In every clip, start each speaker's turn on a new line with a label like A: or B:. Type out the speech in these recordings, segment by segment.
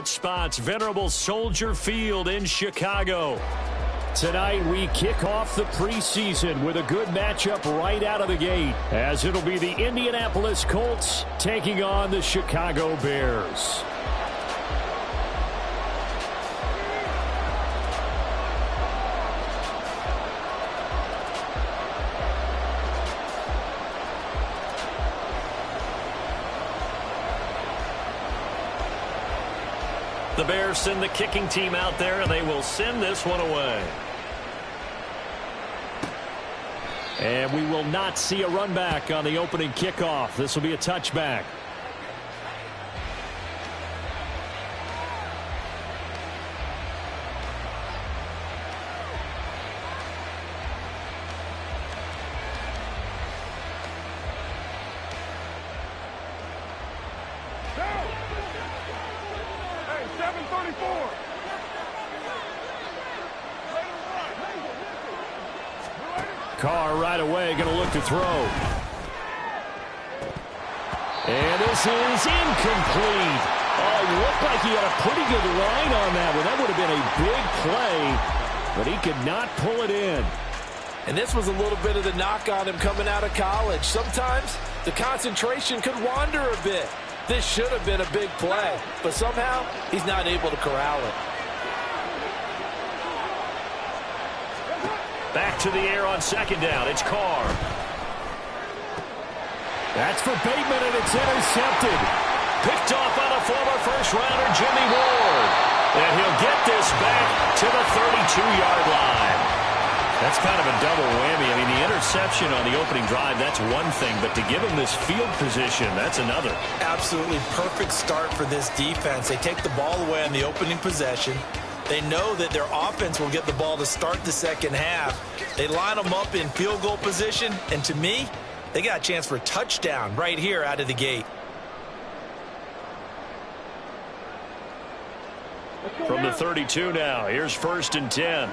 A: Spots, venerable Soldier Field in Chicago. Tonight we kick off the preseason with a good matchup right out of the gate, as it'll be the Indianapolis Colts taking on the Chicago Bears. The Bears send the kicking team out there, and they will send this one away. And we will not see a run back on the opening kickoff. This will be a touchback. Carr right away going to look to throw. And this is incomplete. Oh, looked like he had a pretty good line on that one. That would have been a big play, but he could not pull it in.
B: And this was a little bit of the knock on him coming out of college. Sometimes the concentration could wander a bit. This should have been a big play, but somehow he's not able to corral it.
A: Back to the air on second down. It's Carr. That's for Bateman, and it's intercepted. Picked off by the former first-rounder, Jimmy Ward. And he'll get this back to the 32-yard line. That's kind of a double whammy. I mean, the interception on the opening drive, that's one thing. But to give him this field position, that's another.
B: Absolutely perfect start for this defense. They take the ball away on the opening possession. They know that their offense will get the ball to start the second half. They line them up in field goal position, and to me, they got a chance for a touchdown right here out of the gate.
A: From the 32 now, here's 1st and 10.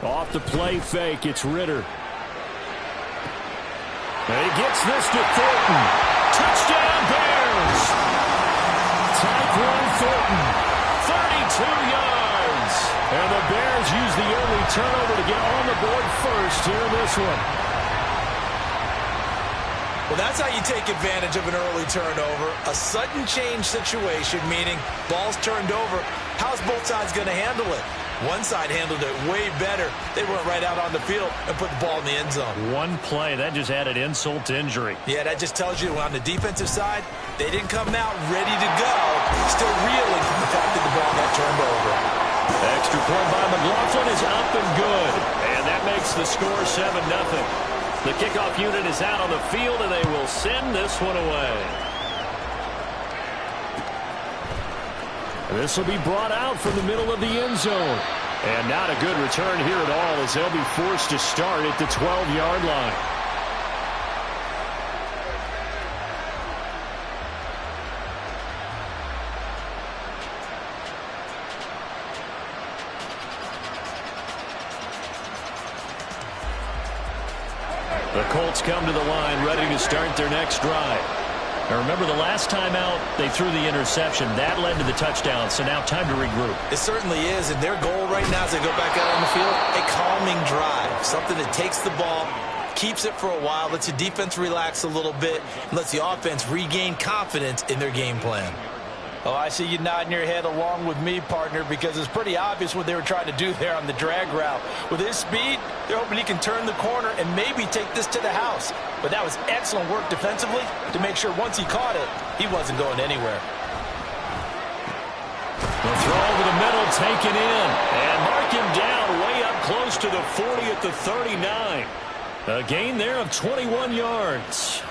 A: Off the play fake, it's Ritter. And he gets this to Thornton. Touchdown, Bears! Tyquan Thornton, 32 yards. And the Bears use the early turnover to get on the board first here in this one.
B: Well, that's how you take advantage of an early turnover. A sudden change situation, meaning ball's turned over. How's both sides going to handle it? One side handled it way better. They went right out on the field and put the ball in the end zone.
A: One play, that just added insult to injury.
B: Yeah, that just tells you on the defensive side, they didn't come out ready to go. Still reeling from the fact that the ball got turned over.
A: Extra point by McLaughlin is up and good. And that makes the score 7-0. The kickoff unit is out on the field, and they will send this one away. This will be brought out from the middle of the end zone. And not a good return here at all, as they'll be forced to start at the 12-yard line. The Colts come to the line, ready to start their next drive. Now remember, the last time out, they threw the interception. That led to the touchdown, so now time to regroup.
B: It certainly is, and their goal right now as they go back out on the field, a calming drive. Something that takes the ball, keeps it for a while, lets the defense relax a little bit, and lets the offense regain confidence in their game plan. Oh, I see you nodding your head along with me, partner, because it's pretty obvious what they were trying to do there on the drag route. With his speed, they're hoping he can turn the corner and maybe take this to the house. But that was excellent work defensively to make sure once he caught it, he wasn't going anywhere.
A: The throw over the middle, taken in, and mark him down way up close to the 40 at the 39. A gain there of 21 yards.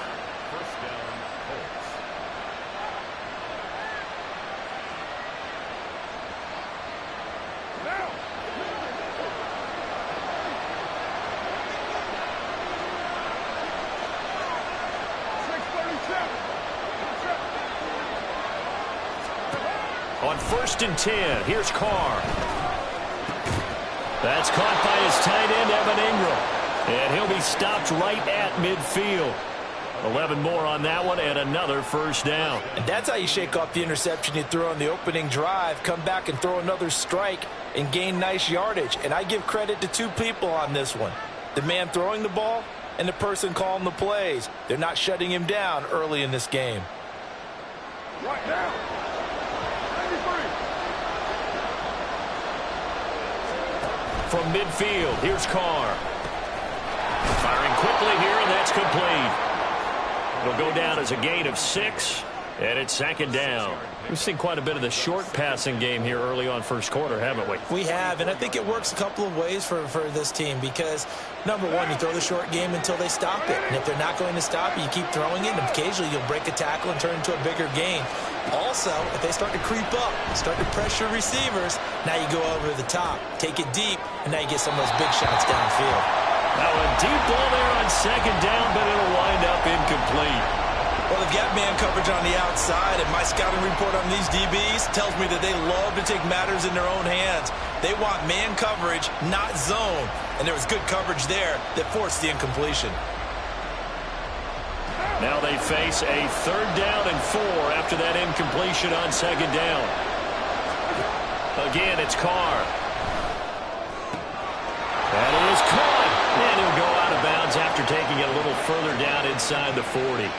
A: On 1st and 10, here's Carr. That's caught by his tight end, Evan Ingram. And he'll be stopped right at midfield. 11 more on that one and another first down.
B: And that's how you shake off the interception you threw on the opening drive, come back and throw another strike and gain nice yardage. And I give credit to two people on this one. The man throwing the ball and the person calling the plays. They're not shutting him down early in this game.
C: Right now. 93.
A: From midfield, here's Carr. Firing quickly here, and that's complete. It'll go down as a gain of 6, and it's second down. We've seen quite a bit of the short passing game here early on first quarter, haven't we?
B: We have, and I think it works a couple of ways for this team because, number one, you throw the short game until they stop it. And if they're not going to stop it, you keep throwing it, and occasionally you'll break a tackle and turn into a bigger gain. Also, if they start to creep up, start to pressure receivers, now you go over the top, take it deep, and now you get some of those big shots downfield.
A: Now a deep ball there on second down, but it'll wind up incomplete.
B: Well, they've got man coverage on the outside, and my scouting report on these DBs tells me that they love to take matters in their own hands. They want man coverage, not zone, and there was good coverage there that forced the incompletion.
A: Now they face a third down and 4 after that incompletion on second down. Again, it's Carr. That is caught, and he'll go out of bounds after taking it a little further down inside the 40.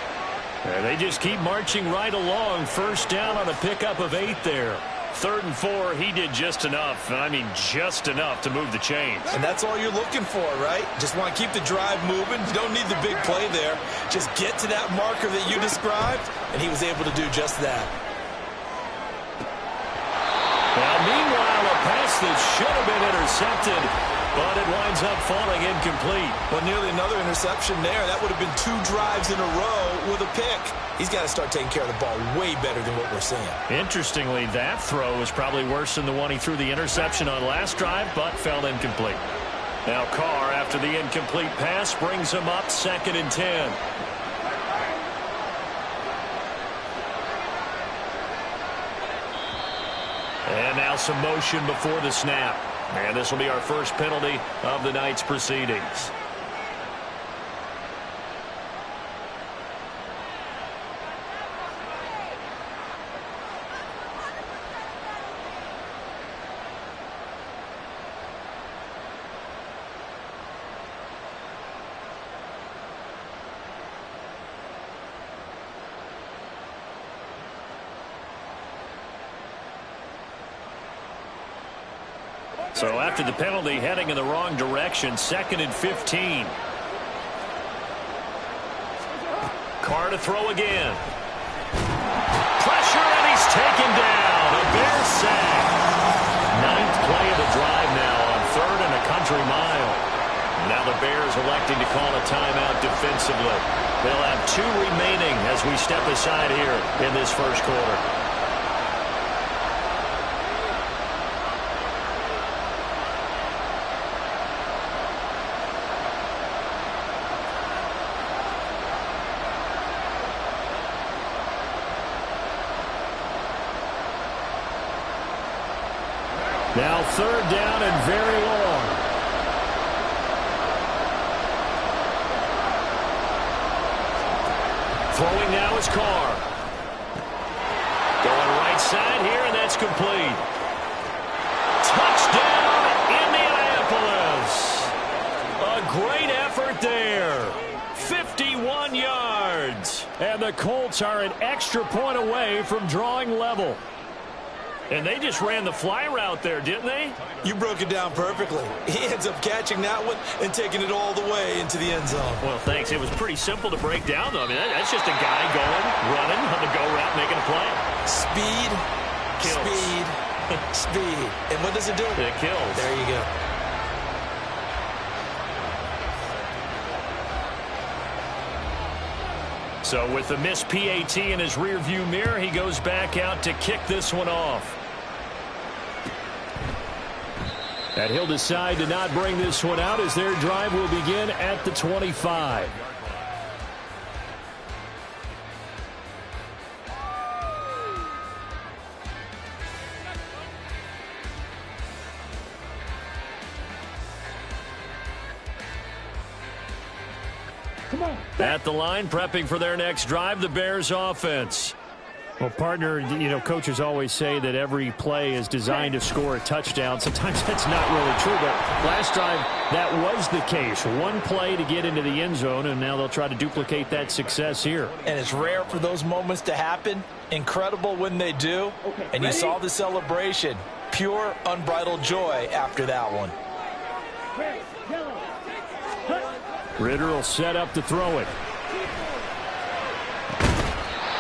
A: And they just keep marching right along. First down on a pickup of 8 there. Third and 4, he did just enough. I mean, just enough to move the chains.
B: And that's all you're looking for, right? Just want to keep the drive moving. You don't need the big play there. Just get to that marker that you described, and he was able to do just that.
A: Now, meanwhile, a pass that should have been intercepted, but it winds up falling incomplete.
B: Well, nearly another interception there. That would have been 2 drives in a row with a pick. He's got to start taking care of the ball way better than what we're seeing.
A: Interestingly, that throw was probably worse than the one he threw the interception on last drive, but fell incomplete. Now Carr, after the incomplete pass, brings him up 2nd and 10. And now some motion before the snap. And this will be our first penalty of the night's proceedings. So after the penalty, heading in the wrong direction, 2nd and 15. Carr to throw again. Pressure, and he's taken down. A Bear sack. 9th play of the drive now on 3rd and a country mile. Now the Bears electing to call a timeout defensively. They'll have 2 remaining as we step aside here in this first quarter. Now 3rd down and very long. Throwing now is Carr. Going right side here, and that's complete. Touchdown, Indianapolis. A great effort there. 51 yards. And the Colts are an extra point away from drawing level. And they just ran the fly route there, didn't they?
B: You broke it down perfectly. He ends up catching that one and taking it all the way into the end zone.
A: Well, thanks. It was pretty simple to break down, though. I mean, that's just a guy going, running on the go route, making a play.
B: Speed,
A: Kills.
B: speed, speed. And what does it do?
A: It kills.
B: There you go.
A: So with the missed PAT in his rearview mirror, he goes back out to kick this one off. And he'll decide to not bring this one out as their drive will begin at the 25. At the line, prepping for their next drive, the Bears offense.
D: Well, partner, coaches always say that every play is designed to score a touchdown. Sometimes that's not really true, but last drive that was the case. One play to get into the end zone, and now they'll try to duplicate that success here.
B: And it's rare for those moments to happen. Incredible when they do. And you saw the celebration. Pure, unbridled joy after that one.
D: Ritter will set up to throw it.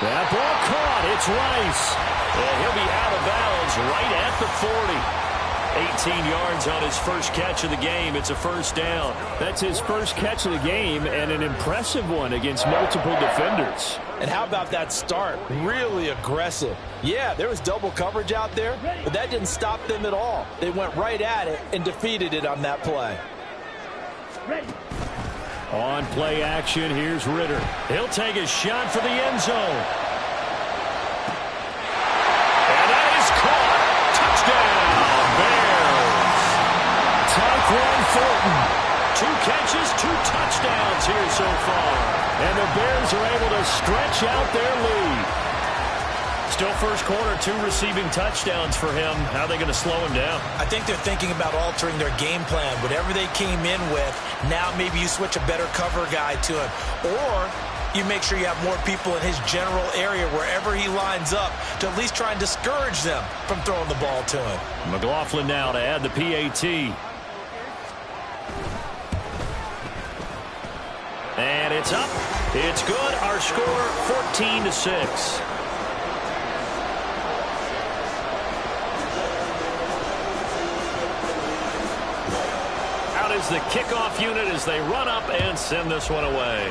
A: That ball caught. It's Rice. And he'll be out of bounds right at the 40. 18 yards on his first catch of the game. It's a first down.
D: That's his first catch of the game, and an impressive one against multiple defenders.
B: And how about that start? Really aggressive. Yeah, there was double coverage out there, but that didn't stop them at all. They went right at it and defeated it on that play.
D: On play action, here's Ritter.
A: He'll take a shot for the end zone. And that is caught. Touchdown, Bears. Tyquan Thornton. 2 catches, 2 touchdowns here so far.
D: And the Bears are able to stretch out their lead.
A: Still first quarter, 2 receiving touchdowns for him. How are they going to slow him down?
B: I think they're thinking about altering their game plan. Whatever they came in with, now maybe you switch a better cover guy to him. Or you make sure you have more people in his general area wherever he lines up to at least try and discourage them from throwing the ball to him.
A: McLaughlin now to add the PAT. And it's up. It's good. Our score, 14-6. Is the kickoff unit as they run up and send this one away.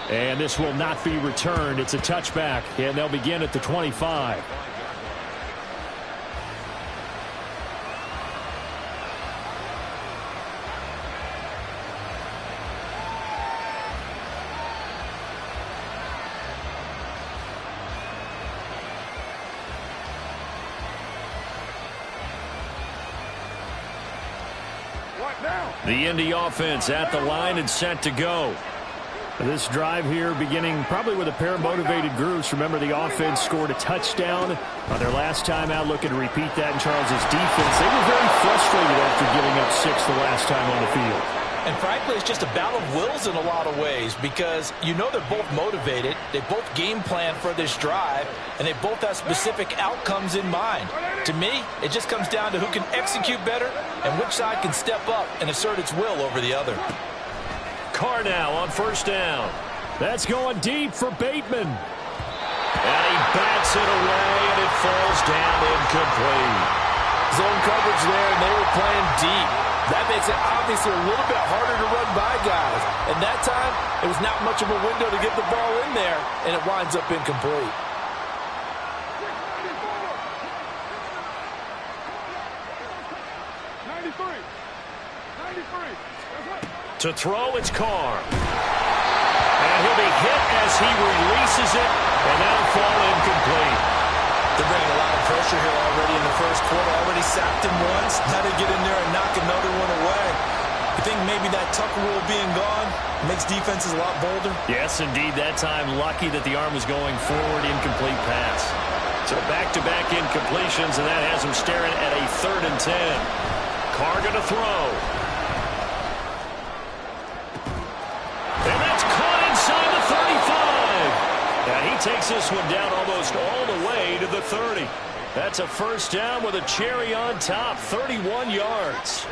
D: And this will not be returned. It's a touchback, and they'll begin at the 25.
A: The Indy offense at the line and set to go.
D: This drive here beginning probably with a pair of motivated groups. Remember, the offense scored a touchdown on their last time out, looking to repeat that in Charles's defense. They were very frustrated after giving up 6 the last time on the field.
B: And frankly, it's just a battle of wills in a lot of ways because they're both motivated. They both game plan for this drive, and they both have specific outcomes in mind. To me, it just comes down to who can execute better and which side can step up and assert its will over the other.
A: Carr now on first down.
D: That's going deep for Bateman.
A: And he bats it away, and it falls down incomplete.
B: Zone coverage there, and they were playing deep. That makes it obviously a little bit harder to run by guys. And that time, it was not much of a window to get the ball in there, and it winds up incomplete.
A: To throw, it's Carr. And he'll be hit as he releases it, and that'll fall incomplete.
B: They're bringing a lot of pressure here already in the first quarter. Already sacked him once. Now to get in there and knock another one away. You think maybe that Tucker rule being gone makes defenses a lot bolder?
A: Yes, indeed. That time, lucky that the arm was going forward, incomplete pass. So back-to-back incompletions, and that has him staring at a 3rd and 10. Carr going to throw. And that's caught inside the 35. And he takes this one down almost all the way to the 30. That's a first down with a cherry on top, 31 yards.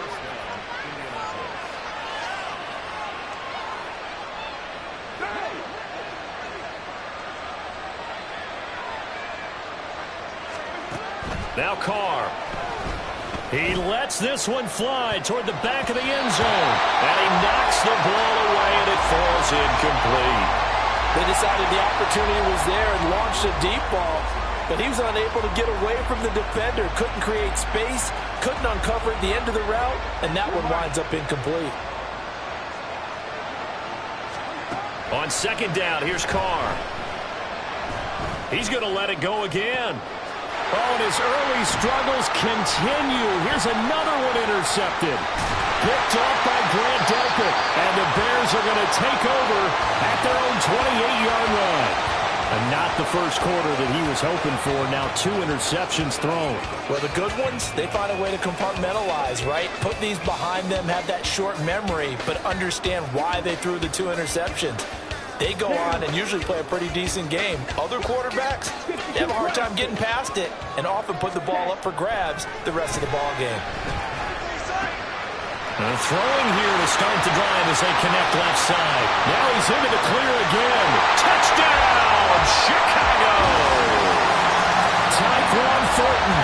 A: Now Carr. He lets this one fly toward the back of the end zone. And he knocks the ball away, and it falls incomplete.
B: They decided the opportunity was there and launched a deep ball, but he was unable to get away from the defender. Couldn't create space, couldn't uncover the end of the route, and that one winds up incomplete.
A: On second down, here's Carr. He's going to let it go again.
D: Oh, and his early struggles continue. Here's another one intercepted. picked off by Grant Delpit. And the Bears are going to take over at their own 28-yard line. And not the first quarter that he was hoping for. Now 2 interceptions thrown.
B: Well, the good ones, they find a way to compartmentalize, right? Put these behind them, have that short memory, but understand why they threw the 2 interceptions. They go on and usually play a pretty decent game. Other quarterbacks, they have a hard time getting past it and often put the ball up for grabs the rest of the ball game.
A: Throwing here to start the drive as they connect left side.
D: Now he's into the clear again. Touchdown, Chicago! Tyquan Thornton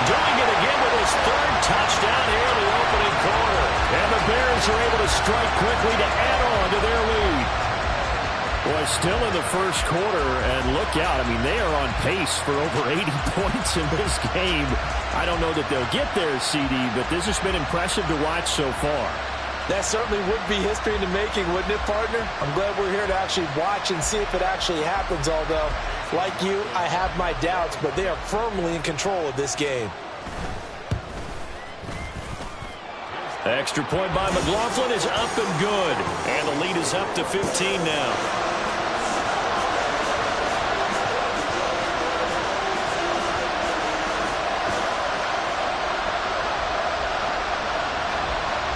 A: doing it again with his 3rd touchdown here in the opening quarter.
D: And the Bears are able to strike quickly to add on to their lead. Boy, still in the first quarter, and look out. I mean, they are on pace for over 80 points in this game. I don't know that they'll get there, CD, but this has been impressive to watch so far.
B: That certainly would be history in the making, wouldn't it, partner? I'm glad we're here to actually watch and see if it actually happens, although, like you, I have my doubts, but they are firmly in control of this game.
A: Extra point by McLaughlin is up and good. And the lead is up to 15 now.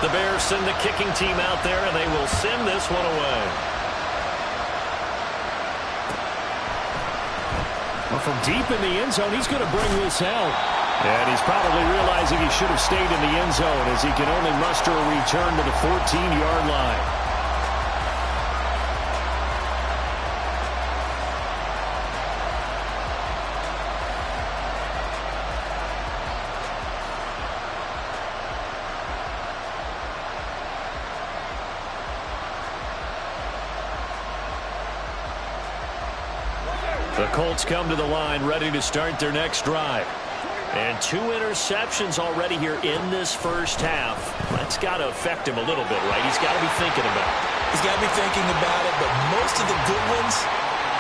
A: The Bears send the kicking team out there, and they will send this one away.
D: Well, from deep in the end zone, he's going to bring this out. And he's probably realizing he should have stayed in the end zone as he can only muster a return to the 14-yard line.
A: The Colts come to the line ready to start their next drive. And 2 interceptions already here in this first half. That's got to affect him a little bit, right? He's got to be thinking about it.
B: He's got to be thinking about it, but most of the good ones,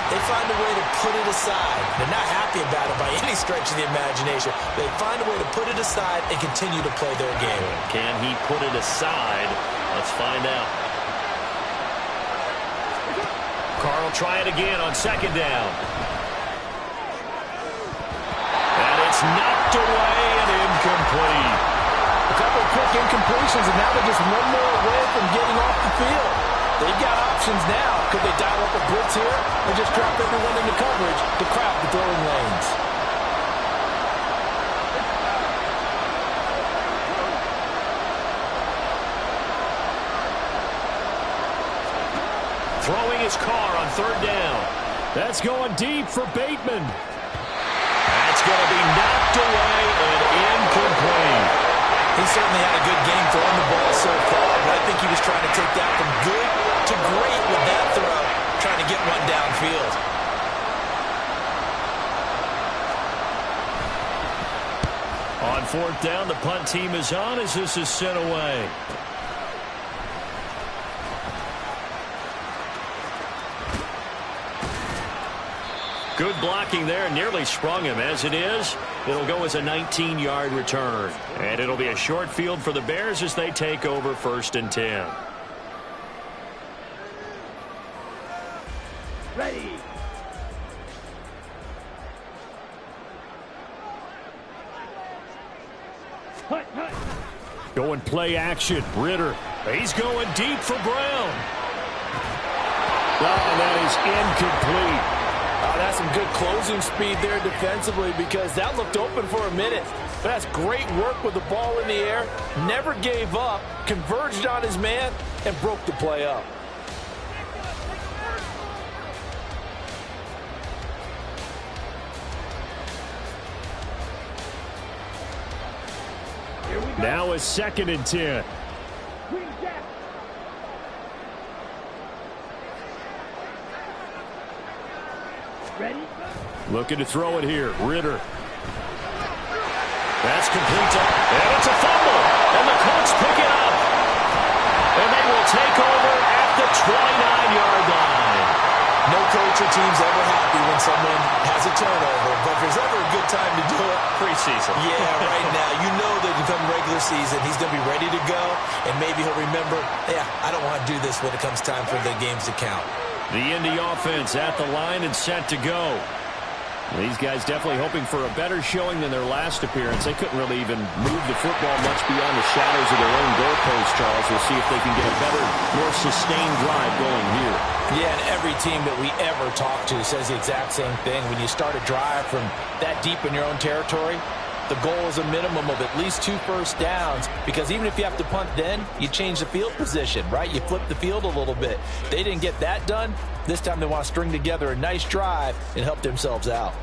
B: they find a way to put it aside. They're not happy about it by any stretch of the imagination. They find a way to put it aside and continue to play their game.
A: Can he put it aside? Let's find out. Carl try it again on 2nd down. And it's knocked away and incomplete.
B: A couple of quick incompletions, and now they're just one more away from getting off the field. They've got options now. Could they dial up a blitz here or just drop everyone into coverage to crowd the throwing lanes?
A: Throwing his car on 3rd down.
D: That's going deep for Bateman.
A: That's going to be knocked away and incomplete.
B: He certainly had a good game throwing the ball so far, but I think he was trying to take that from good to great with that throw, trying to get one downfield.
A: On 4th down, the punt team is on as this is sent away. Good blocking there, nearly sprung him. As it is, it'll go as a 19-yard return. And it'll be a short field for the Bears as they take over 1st and 10.
C: Ready.
D: Going play action. Ritter. He's going deep for Brown. Oh, that is incomplete.
B: That's some good closing speed there defensively because that looked open for a minute. But that's great work with the ball in the air. Never gave up, converged on his man, and broke the play up.
D: Now a 2nd and 10.
C: Ready?
D: Looking to throw it here. Ritter.
A: That's complete. And it's a fumble. And the Colts pick it up. And they will take over at the 29-yard line.
B: No coach your team's ever happy when someone has a turnover, but if there's ever a good time to do it,
A: preseason.
B: Yeah, right now. You know that come regular season, he's going to be ready to go, and maybe he'll remember, yeah, I don't want to do this when it comes time for the games to count.
D: The Indy offense at the line and set to go. These guys definitely hoping for a better showing than their last appearance. They couldn't really even move the football much beyond the shadows of their own goalpost, Charles. We'll see if they can get a better, more sustained drive going here.
B: Yeah, and every team that we ever talk to says the exact same thing. When you start a drive from that deep in your own territory, the goal is a minimum of at least 2 first downs, because even if you have to punt then, you change the field position, right? You flip the field a little bit. They didn't get that done. This time they want to string together a nice drive and help themselves out.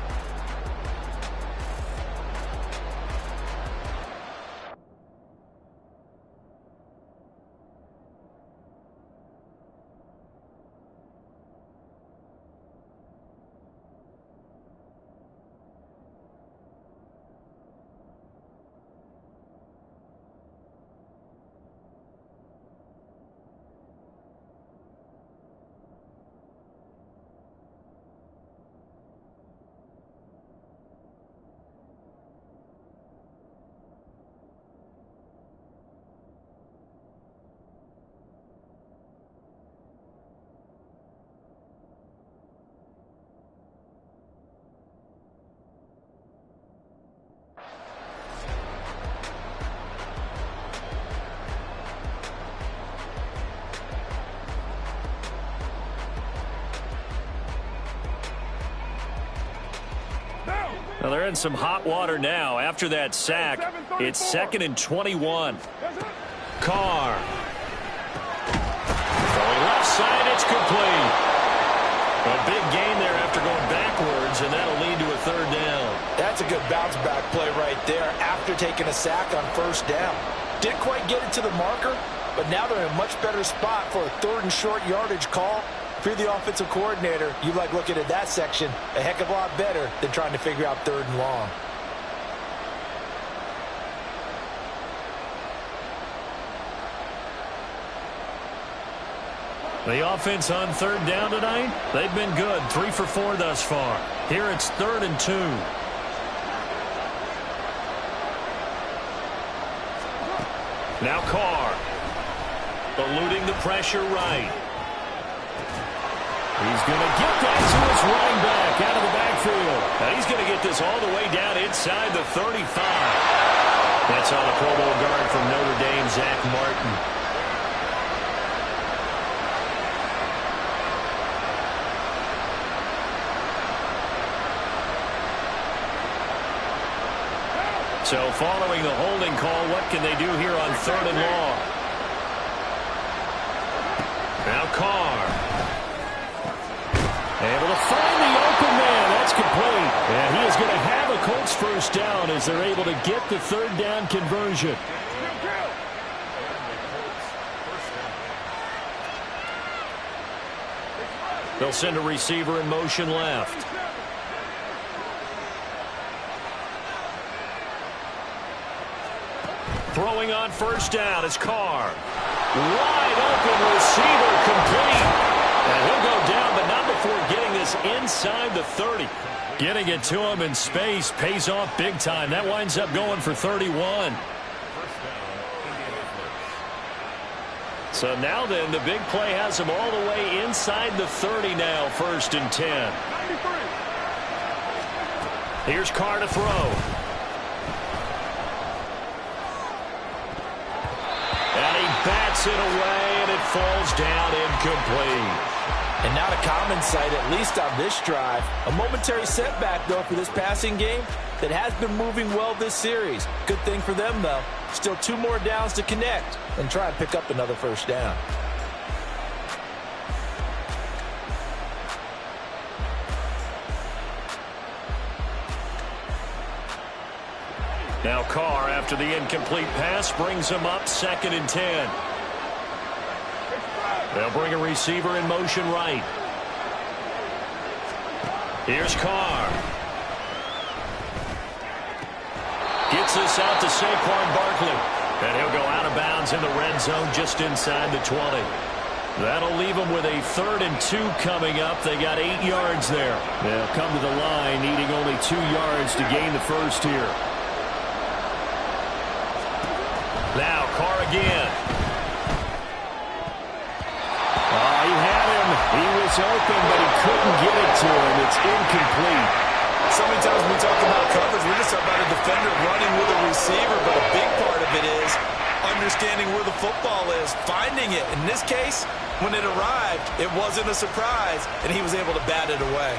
D: Well, they're in some hot water now. After that sack, it's 2nd and 21. Carr. Going left side, it's complete. A big gain there after going backwards, and that'll lead to a 3rd down.
B: That's a good bounce-back play right there after taking a sack on 1st down. Didn't quite get it to the marker, but now they're in a much better spot for a 3rd and short yardage call. If you're the offensive coordinator, you like looking at that section a heck of a lot better than trying to figure out 3rd and long.
D: The offense on 3rd down tonight, they've been good. 3 for 4 thus far. Here it's 3rd and 2. Now Carr. Eluding the pressure right. He's going to get that to his running back out of the backfield. Now he's going to get this all the way down inside the 35. That's on the Pro Bowl guard from Notre Dame, Zach Martin. So following the holding call, what can they do here on 3rd and long? Now Carr. Able to find the open man. That's complete. And he is going to have a Colts 1st down as they're able to get the 3rd down conversion. They'll send a receiver in motion left. Throwing on 1st down is Carr. Wide open receiver complete. And he'll go down, but not before getting this inside the 30. Getting it to him in space pays off big time. That winds up going for 31. So now then, the big play has him all the way inside the 30 now, 1st and 10. Here's Carr to throw. And he bats it away, and it falls down incomplete.
B: And not a common sight, at least on this drive. A momentary setback, though, for this passing game that has been moving well this series. Good thing for them, though. Still 2 more downs to connect and try and pick up another 1st down.
D: Now Carr, after the incomplete pass, brings him up 2nd and 10. They'll bring a receiver in motion right. Here's Carr. Gets this out to Saquon Barkley. And he'll go out of bounds in the red zone just inside the 20. That'll leave them with a 3rd and 2 coming up. They got 8 yards there. They'll come to the line needing only 2 yards to gain the first here. Now Carr again. He had him. He was open, but he couldn't get it to him. It's incomplete.
B: So many times when we talk about coverage, we're just talking about a defender running with a receiver, but a big part of it is understanding where the football is, finding it. In this case, when it arrived, it wasn't a surprise, and he was able to bat it away.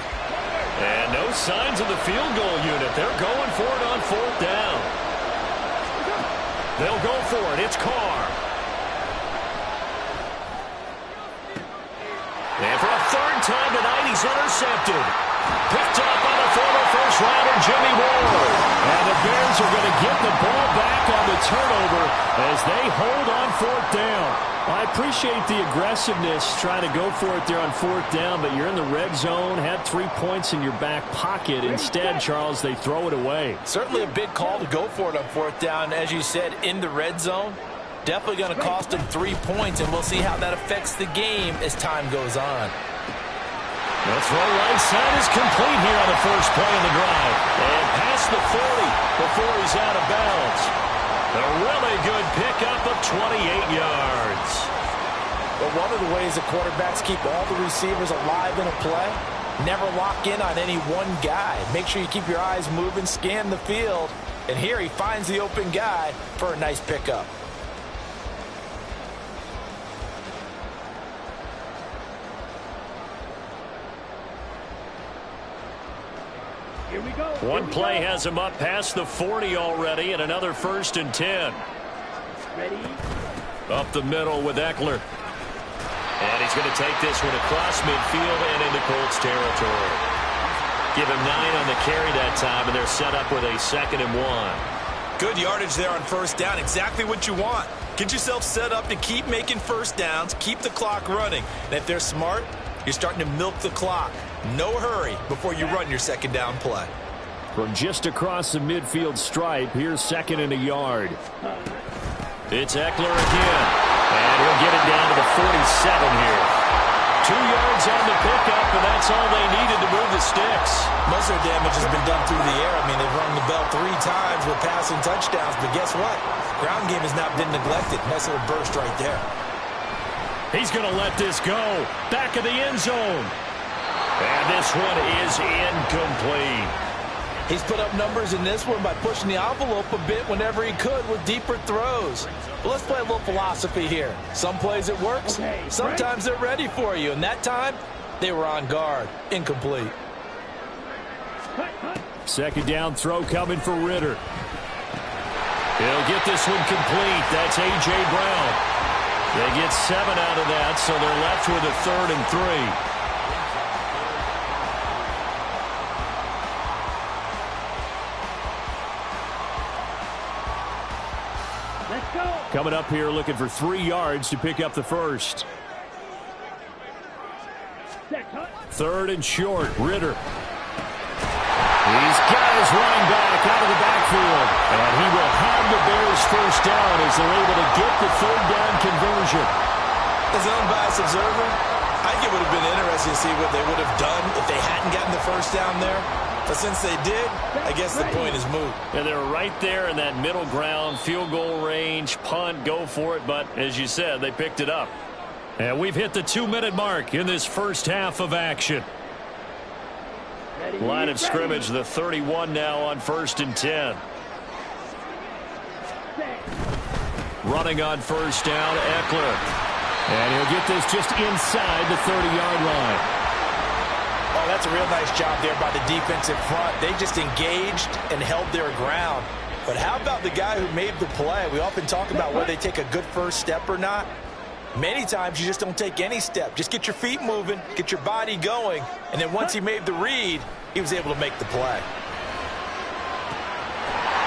D: And no signs of the field goal unit. They're going for it on 4th down. They'll go for it. It's Carr. And for a 3rd time tonight, he's intercepted. Picked up by the former first-rounder, Jimmy Ward. And the Bears are going to get the ball back on the turnover as they hold on 4th down. I appreciate the aggressiveness trying to go for it there on 4th down, but you're in the red zone, had 3 points in your back pocket. Instead, Charles, they throw it away.
B: Certainly a big call to go for it on 4th down. As you said, in the red zone, definitely going to cost them 3 points, and we'll see how that affects the game as time goes on.
D: The throw right side is complete here on the first play of the drive. And past the 40 before he's out of bounds. A really good pickup of 28 yards.
B: But one of the ways the quarterbacks keep all the receivers alive in a play, never lock in on any one guy. Make sure you keep your eyes moving, scan the field. And here he finds the open guy for a nice pickup.
C: Here we go.
D: One play has him up past the 40 already, and another 1st and 10.
C: Ready?
D: Up the middle with Eckler. And he's going to take this one across midfield and into Colts territory. Give him 9 on the carry that time, and they're set up with a 2nd and 1.
B: Good yardage there on 1st down. Exactly what you want. Get yourself set up to keep making 1st downs, keep the clock running. And if they're smart, you're starting to milk the clock. No hurry before you run your 2nd down play.
D: From just across the midfield stripe, here's 2nd and a yard. It's Eckler again. And he'll get it down to the 47 here. 2 yards on the pickup, and that's all they needed to move the sticks.
B: Most of their damage has been done through the air. I mean, they've rung the bell 3 times with passing touchdowns, but guess what? Ground game has not been neglected. Nice little burst right there.
D: He's going to let this go. Back of the end zone. And this one is incomplete.
B: He's put up numbers in this one by pushing the envelope a bit whenever he could with deeper throws. But let's play a little philosophy here. Some plays it works. Sometimes they're ready for you. And that time, they were on guard. Incomplete.
D: 2nd down throw coming for Ritter. He'll get this one complete. That's A.J. Brown. They get 7 out of that, so they're left with a 3rd and 3. Coming up here looking for 3 yards to pick up the first. 3rd and short. Ritter. He's got his running back out of the backfield. And he will have the Bears 1st down as they're able to get the 3rd down conversion.
B: As an unbiased observer, I think it would have been interesting to see what they would have done if they hadn't gotten the 1st down there. But since they did, I guess the point is moot.
D: And they're right there in that middle ground, field goal range, punt, go for it. But as you said, they picked it up. And we've hit the 2-minute mark in this first half of action. Line of scrimmage, the 31 now on 1st and 10. Running on 1st down, Eckler. And he'll get this just inside the 30-yard line.
B: Oh, that's a real nice job there by the defensive front. They just engaged and held their ground. But how about the guy who made the play? We often talk about whether they take a good first step or not. Many times you just don't take any step. Just get your feet moving, get your body going, and then once he made the read, he was able to make the play.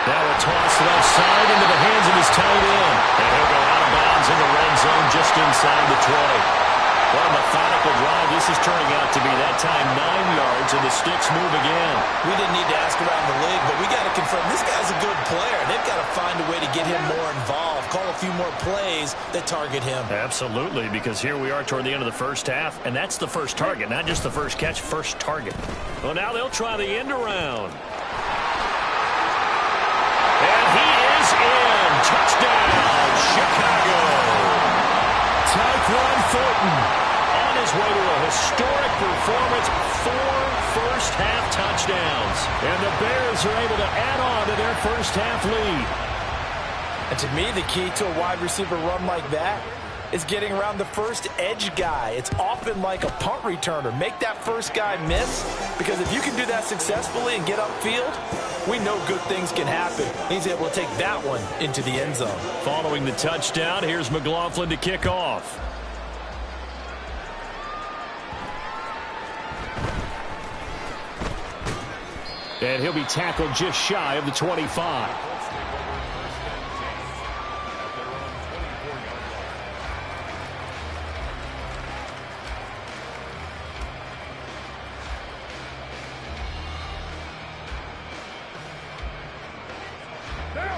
D: Now a toss left side into the hands of his tight end. And he'll go out of bounds in the red zone just inside the 20. What a methodical drive this is turning out
A: out to be that time 9 yards, and the sticks move again.
B: We didn't need to ask around the league, but we got to confirm this guy's a good player. They've got to find a way to get him more involved, call a few more plays that target him.
A: Absolutely, because here we are toward the end of the first half, and that's the first target, not just the first catch, first target. Well, now they'll try the end around. And he is in. Touchdown, Chicago.
D: Tyquan Thornton
A: On his way to a historic performance, 4 first-half touchdowns.
D: And the Bears are able to add on to their first-half lead.
B: And to me, the key to a wide receiver run like that is getting around the first edge guy. It's often like a punt returner. Make that first guy miss, because if you can do that successfully and get upfield, we know good things can happen. He's able to take that one into the end zone.
A: Following the touchdown, here's McLaughlin to kick off.
D: And he'll be tackled just shy of the 25.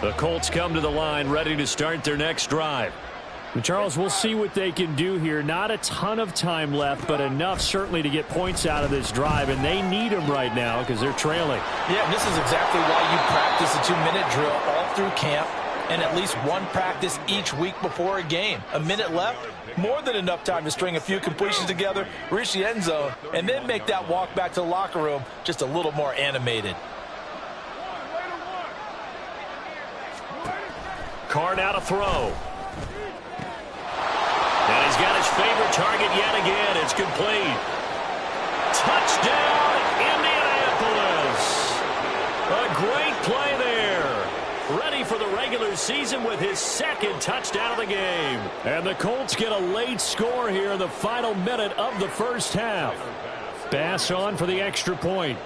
D: The Colts come to the line ready to start their next drive. And Charles, we'll see what they can do here. Not a ton of time left, but enough certainly to get points out of this drive, and they need them right now because they're trailing.
B: Yeah, and this is exactly why you practice a 2-minute drill all through camp and at least one practice each week before a game. A minute left, more than enough time to string a few completions together, reach the end zone, and then make that walk back to the locker room just a little more animated.
A: Carr now to throw. And he's got his favorite target yet again. It's complete. Touchdown, Indianapolis. A great play there. Ready for the regular season with his second touchdown of the game.
D: And the Colts get a late score here in the final minute of the first half. Bass on for the extra point.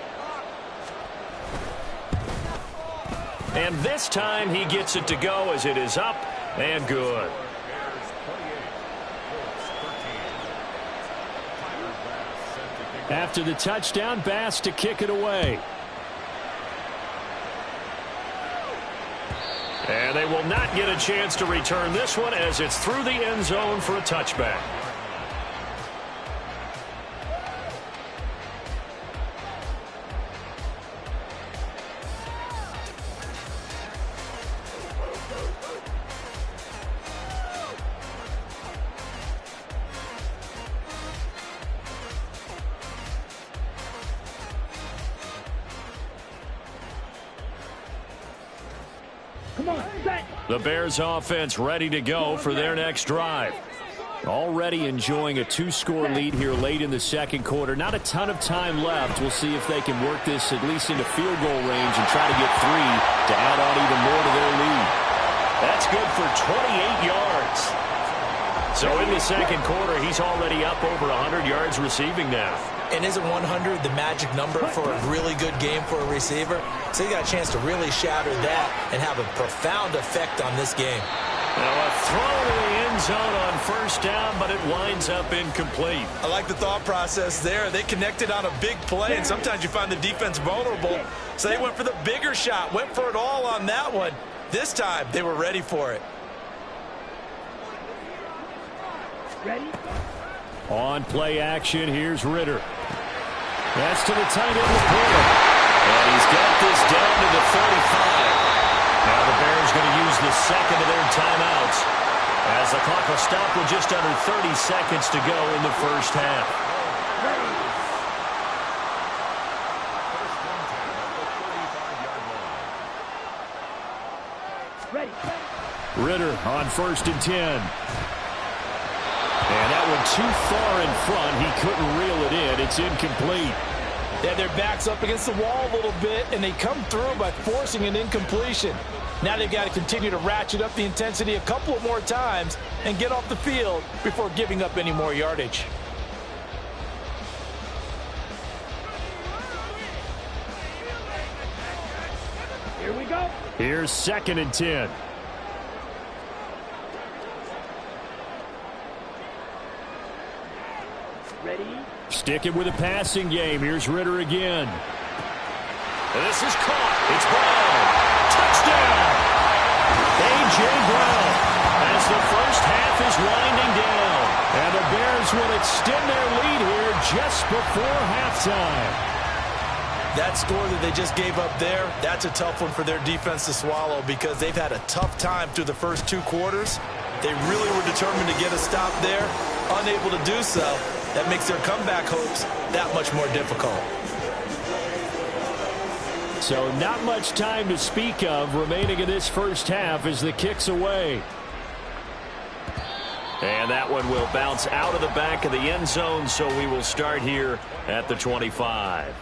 A: And this time he gets it to go as it is up and good.
D: After the touchdown, Bass to kick it away.
A: And they will not get a chance to return this one as it's through the end zone for a touchback.
C: Come on, set.
D: The Bears offense ready to go for their next drive. Already enjoying a 2-score lead here late in the second quarter. Not a ton of time left. We'll see if they can work this at least into field goal range and try to get 3 to add on even more to their lead.
A: That's good for 28 yards. So in the second quarter, he's already up over 100 yards receiving now.
B: And isn't 100 the magic number for a really good game for a receiver? So he got a chance to really shatter that and have a profound effect on this game.
A: Now a throw to the end zone on first down, but it winds up incomplete.
B: I like the thought process there. They connected on a big play, and sometimes you find the defense vulnerable. So they went for the bigger shot, went for it all on that one. This time, they were ready for it.
C: Ready?
D: On play action, here's Ritter. That's to the tight end of Porter.
A: And he's got this down to the 35. Now the Bears going to use the second of their timeouts as the clock will stop with just under 30 seconds to go in the first half.
C: Ready.
D: Ritter on 1st and 10. And that one too far in front. He couldn't reel it in. It's incomplete.
B: Yeah, their back's up against the wall a little bit, and they come through by forcing an incompletion. Now they've got to continue to ratchet up the intensity a couple of more times and get off the field before giving up any more yardage.
C: Here we go.
D: Here's 2nd and 10.
C: Ready?
D: Sticking with a passing game. Here's Ritter again.
A: This is caught. It's Brown. Touchdown! A.J. Brown as the first half is winding down.
D: And the Bears will extend their lead here just before halftime.
B: That score that they just gave up there, that's a tough one for their defense to swallow because they've had a tough time through the first 2 quarters. They really were determined to get a stop there. Unable to do so, that makes their comeback hopes that much more difficult.
D: So not much time to speak of remaining in this first half as the kick's away.
A: And that one will bounce out of the back of the end zone, so we will start here at the 25.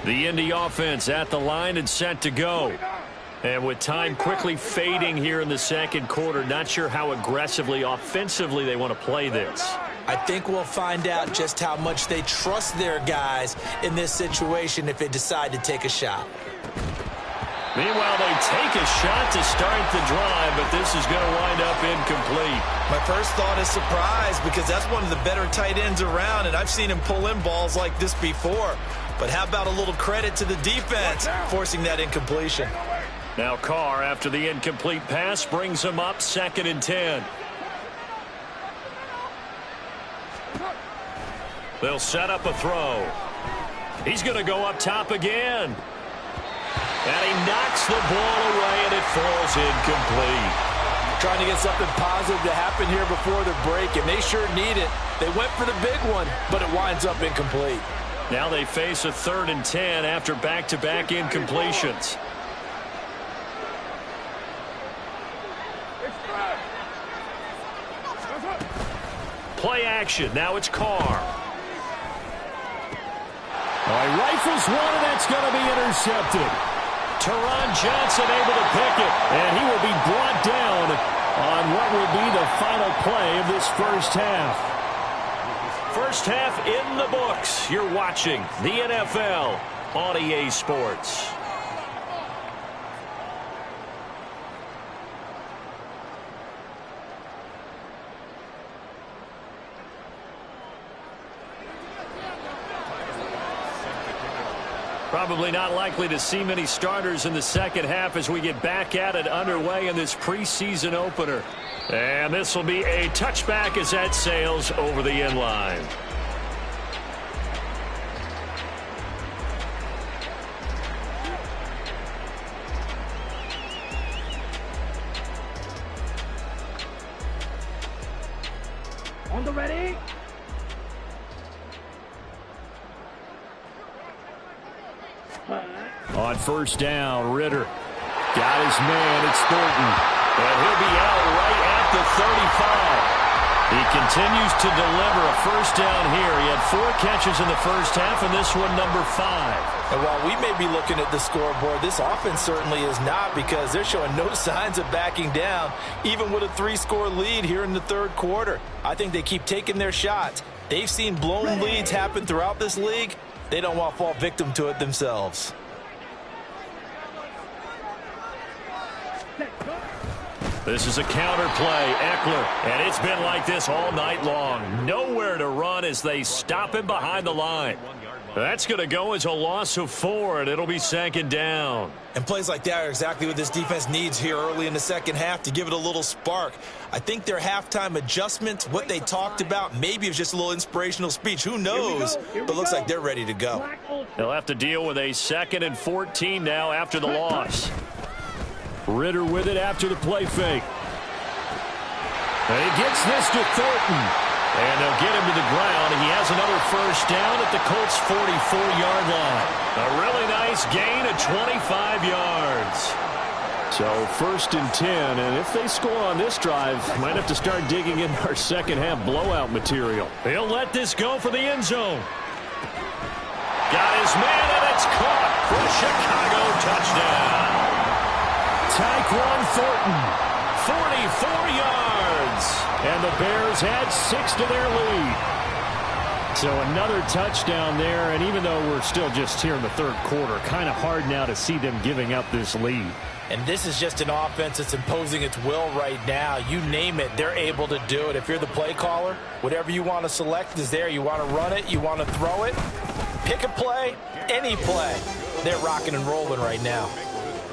A: The Indy offense at the line and set to go. And with time quickly fading here in the second quarter, not sure how aggressively, offensively they want to play this.
B: I think we'll find out just how much they trust their guys in this situation if they decide to take a shot.
A: Meanwhile, they take a shot to start the drive, but this is going to wind up incomplete.
B: My first thought is surprise because that's one of the better tight ends around, and I've seen him pull in balls like this before. But how about a little credit to the defense forcing that incompletion?
A: Now Carr, after the incomplete pass, brings him up 2nd and 10. They'll set up a throw. He's going to go up top again. And he knocks the ball away, and it falls incomplete.
B: Trying to get something positive to happen here before the break, and they sure need it. They went for the big one, but it winds up incomplete.
A: Now they face a 3rd and 10 after back-to-back incompletions. Play action. Now it's Carr.
D: He rifles one, and that's going to be intercepted.
A: Teron Johnson able to pick it.
D: And he will be brought down on what will be the final play of this first half.
A: First half in the books. You're watching the NFL on EA Sports. Probably not likely to see many starters in the second half as we get back at it underway in this preseason opener. And this will be a touchback as that sails over the end line.
C: On the ready.
D: On first down, Ritter got his man. It's Thornton.
A: And he'll be out right at the 35. He continues to deliver a first down here. He had 4 catches in the first half, and this one number 5.
B: And while we may be looking at the scoreboard, this offense certainly is not because they're showing no signs of backing down, even with a 3-score lead here in the third quarter. I think they keep taking their shots. They've seen blown leads happen throughout this league. They don't want to fall victim to it themselves.
A: This is a counter play, Eckler, and it's been like this all night long. Nowhere to run as they stop him behind the line. That's going to go as a loss of 4, and it'll be 2nd down.
B: And plays like that are exactly what this defense needs here early in the second half to give it a little spark. I think their halftime adjustments, what they talked about, maybe it was just a little inspirational speech. Who knows? But looks like they're ready to go.
A: They'll have to deal with a 2nd and 14 now after the loss.
D: Ritter with it after the play fake. And he gets this to Thornton. And they'll get him to the ground. He has another first down at the Colts' 44-yard line.
A: A really nice gain of 25 yards.
D: So 1st and 10, and if they score on this drive, might have to start digging in our second half blowout material.
A: He'll let this go for the end zone. Got his man, and it's caught for a Chicago touchdown.
D: Tyquan Thornton,
A: 44 yards.
D: And the Bears add 6 to their lead. So another touchdown there, and even though we're still just here in the third quarter, kind of hard now to see them giving up this lead.
B: And this is just an offense that's imposing its will right now. You name it, they're able to do it. If you're the play caller, whatever you want to select is there. You want to run it, you want to throw it, pick a play, any play. They're rocking and rolling right now.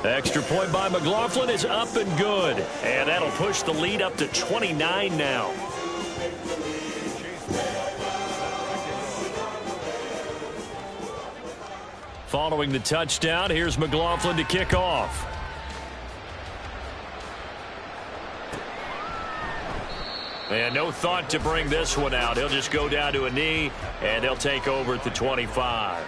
A: Extra point by McLaughlin is up and good. And that'll push the lead up to 29 now. Following the touchdown, here's McLaughlin to kick off. And no thought to bring this one out. He'll just go down to a knee, and he'll take over at the 25.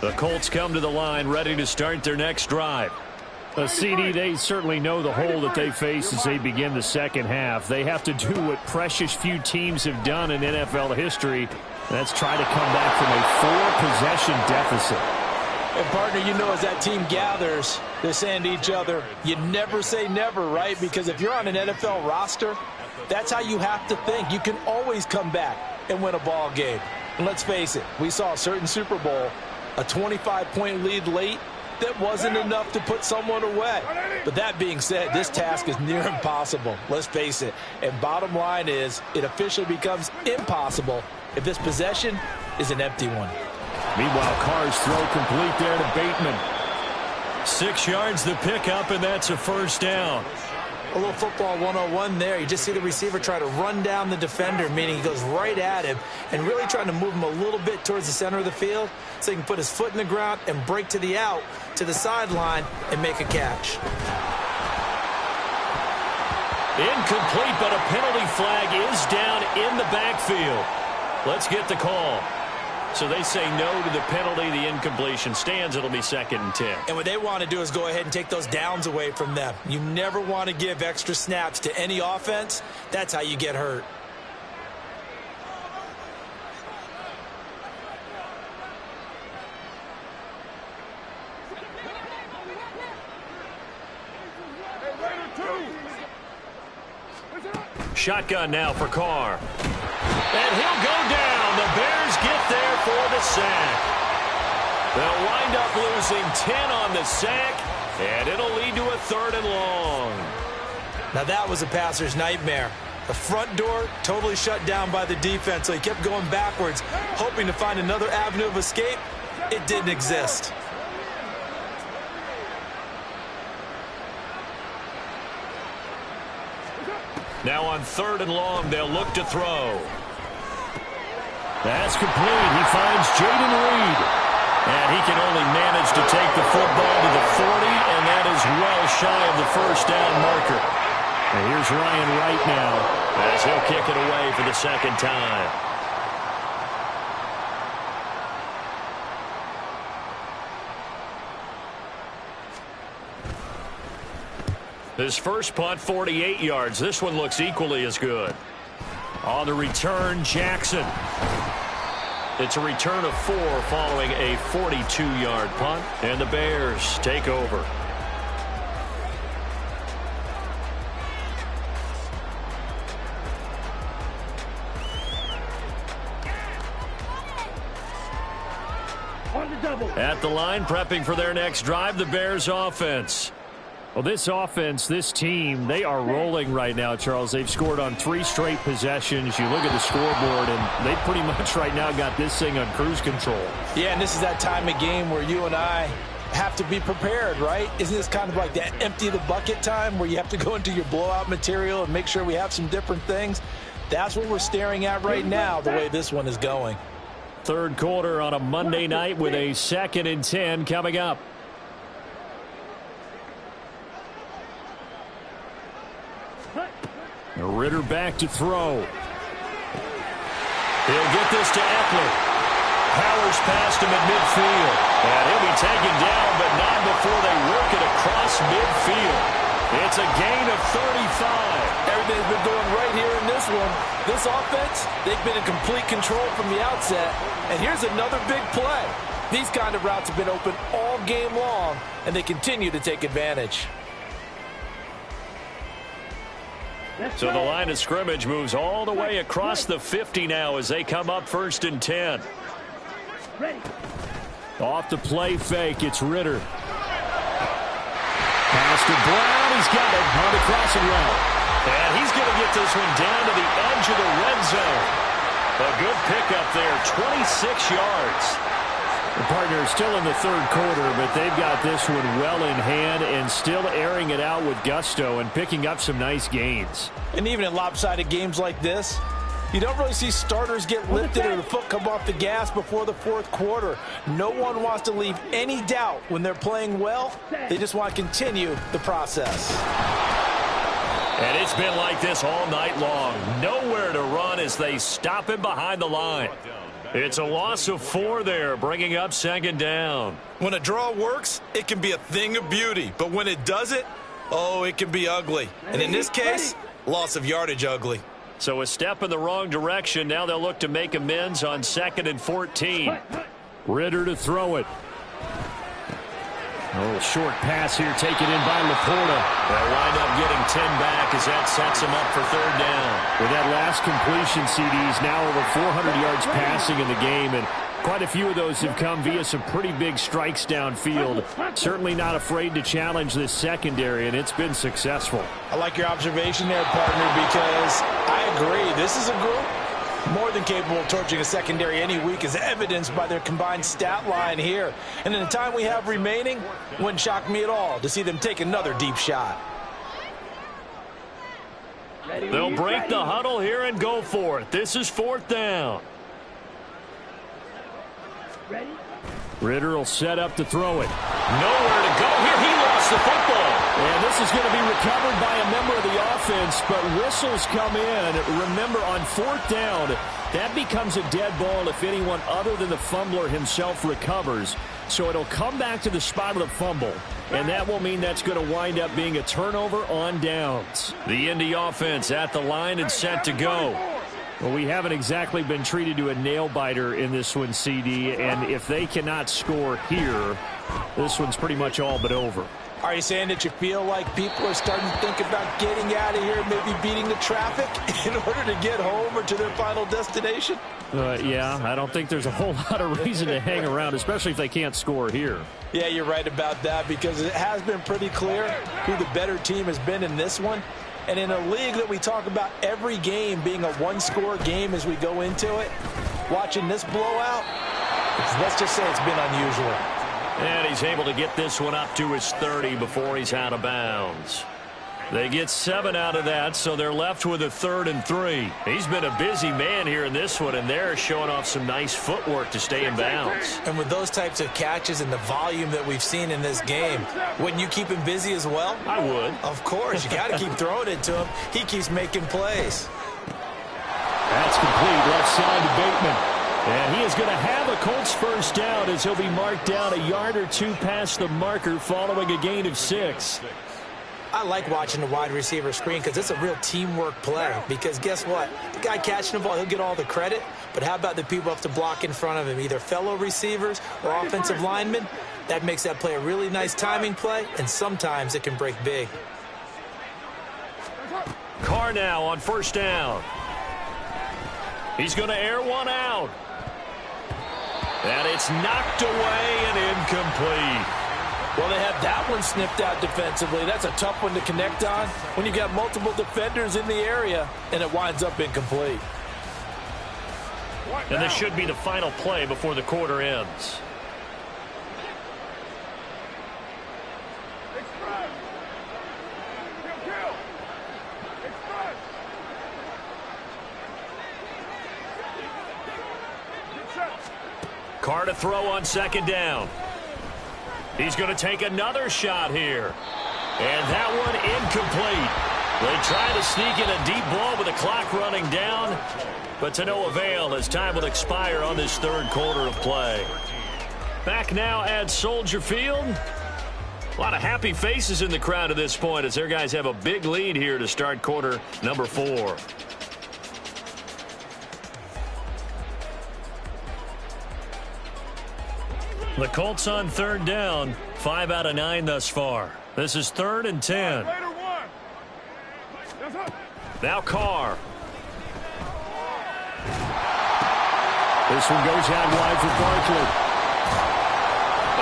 A: The Colts come to the line, ready to start their next drive.
D: CD, they certainly know the hole that they face as they begin the second half. They have to do what precious few teams have done in NFL history. That's try to come back from a 4-possession deficit.
B: And, partner, you know as that team gathers, they're saying to each other, you never say never, right? Because if you're on an NFL roster, that's how you have to think. You can always come back and win a ball game. And let's face it, we saw a certain Super Bowl, a 25-point lead late, that wasn't enough to put someone away. But that being said, this task is near impossible. Let's face it. And bottom line is, it officially becomes impossible if this possession is an empty one.
D: Meanwhile, Carr's throw complete there to Bateman.
A: 6 yards the pickup, and that's a first down.
B: A little football 101 there. You just see the receiver try to run down the defender, meaning he goes right at him and really trying to move him a little bit towards the center of the field so he can put his foot in the ground and break to the out, to the sideline, and make a catch.
A: Incomplete, but a penalty flag is down in the backfield. Let's get the call. So they say no to the penalty. The incompletion stands. It'll be 2nd and 10.
B: And what they want to do is go ahead and take those downs away from them. You never want to give extra snaps to any offense. That's how you get hurt.
A: Shotgun now for Carr. And he'll go down. The Bears get there for the sack. They'll wind up losing 10 on the sack, and it'll lead to a 3rd and long.
B: Now that was a passer's nightmare. The front door totally shut down by the defense, so he kept going backwards, hoping to find another avenue of escape. It didn't exist.
A: Now on 3rd and long, they'll look to throw.
D: That's complete. He finds Jaden Reed.
A: And he can only manage to take the football to the 40, and that is well shy of the first down marker.
D: And here's Ryan Wright now
A: as he'll kick it away for the 2nd time. His first punt, 48 yards. This one looks equally as good. On the return, Jackson. It's a return of 4 following a 42-yard punt, and the Bears take over. At the line, prepping for their next drive, the Bears offense.
D: Well, this offense, this team, they are rolling right now, Charles. They've scored on 3 straight possessions. You look at the scoreboard, and they pretty much right now got this thing on cruise control.
B: Yeah, and this is that time of game where you and I have to be prepared, right? Isn't this kind of like that empty the bucket time where you have to go into your blowout material and make sure we have some different things? That's what we're staring at right now, the way this one is going.
D: 3rd quarter on a Monday night with a 2nd and 10 coming up. Ritter back to throw.
A: He'll get this to Eckler. Powers past him at midfield. And he'll be taken down, but not before they work it across midfield. It's a gain of 35.
B: Everything's been going right here in this one. This offense, they've been in complete control from the outset. And here's another big play. These kind of routes have been open all game long, and they continue to take advantage.
A: So the line of scrimmage moves all the way across the 50 now as they come up 1st and 10.
D: Off the play fake, it's Ritter. Pass to Brown, he's got it on the crossing route.
A: And he's going to get this one down to the edge of the red zone. A good pickup there, 26 yards.
D: The partner is still in the 3rd quarter, but they've got this one well in hand and still airing it out with gusto and picking up some nice gains.
B: And even in lopsided games like this, you don't really see starters get lifted or the foot come off the gas before the 4th quarter. No one wants to leave any doubt when they're playing well. They just want to continue the process.
A: And it's been like this all night long. Nowhere to run as they stop him behind the line. It's a loss of 4 there, bringing up 2nd down.
B: When a draw works, it can be a thing of beauty. But when it doesn't, oh, it can be ugly. And in this case, loss of yardage ugly.
A: So a step in the wrong direction. Now they'll look to make amends on 2nd and 14.
D: Ritter to throw it. Oh, short pass here taken in by Laporta.
A: They'll wind up getting 10 back as that sets him up for 3rd down.
D: With that last completion, CD's now over 400 yards passing in the game, and quite a few of those have come via some pretty big strikes downfield. Certainly not afraid to challenge this secondary, and it's been successful.
B: I like your observation there, partner, because I agree. This is a group more than capable of torching a secondary any week, as evidenced by their combined stat line here. And in the time we have remaining, wouldn't shock me at all to see them take another deep shot.
A: They'll break the huddle here and go for it. This is 4th down.
D: Ritter will set up to throw it.
A: Nowhere to go here. He lost the football.
D: And this is going to be recovered by a member of the offense, but whistles come in. Remember, on 4th down, that becomes a dead ball if anyone other than the fumbler himself recovers. So it'll come back to the spot of the fumble, and that will mean that's going to wind up being a turnover on downs.
A: The Indy offense at the line and set to go.
D: Well, we haven't exactly been treated to a nail-biter in this one, CD, and if they cannot score here, this one's pretty much all but over.
B: Are you saying that you feel like people are starting to think about getting out of here, maybe beating the traffic in order to get home or to their final destination?
D: Yeah, I don't think there's a whole lot of reason to hang around, especially if they can't score here.
B: Yeah, you're right about that, because it has been pretty clear who the better team has been in this one. And in a league that we talk about every game being a one-score game as we go into it, watching this blowout, let's just say it's been unusual.
A: And he's able to get this one up to his 30 before he's out of bounds. They get 7 out of that, so they're left with a 3rd and 3. He's been a busy man here in this one, and they're showing off some nice footwork to stay in bounds.
B: And with those types of catches and the volume that we've seen in this game, wouldn't you keep him busy as well?
A: I would.
B: Of course. You got to keep throwing it to him. He keeps making plays.
D: That's complete. Left side to Bateman. And he is going to have a Colts 1st down as he'll be marked down a yard or 2 past the marker following a gain of 6.
B: I like watching the wide receiver screen because it's a real teamwork play. Because guess what? The guy catching the ball, he'll get all the credit. But how about the people up to block in front of him, either fellow receivers or offensive linemen? That makes that play a really nice timing play, and sometimes it can break big.
A: Carr now on 1st down. He's going to air one out. And it's knocked away and incomplete.
B: Well, they have that one sniffed out defensively. That's a tough one to connect on when you got multiple defenders in the area, and it winds up incomplete.
A: And this should be the final play before the quarter ends. Carr to throw on 2nd down. He's going to take another shot here. And that one incomplete. They try to sneak in a deep ball with the clock running down, but to no avail as time will expire on this 3rd quarter of play. Back now at Soldier Field. A lot of happy faces in the crowd at this point as their guys have a big lead here to start quarter number 4. The Colts on 3rd down, 5 out of 9 thus far. This is 3rd and 10.
D: Now Carr. This one goes out wide for Barkley.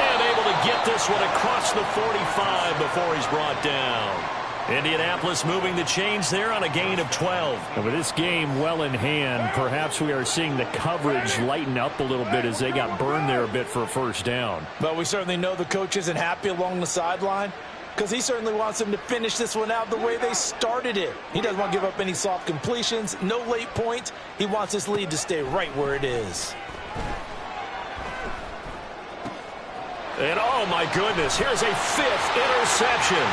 A: And able to get this one across the 45 before he's brought down. Indianapolis moving the chains there on a gain of 12.
D: And with this game well in hand, perhaps we are seeing the coverage lighten up a little bit as they got burned there a bit for a first down.
B: But we certainly know the coach isn't happy along the sideline because he certainly wants them to finish this one out the way they started it. He doesn't want to give up any soft completions, no late points. He wants this lead to stay right where it is.
A: And oh my goodness, here's a 5th interception.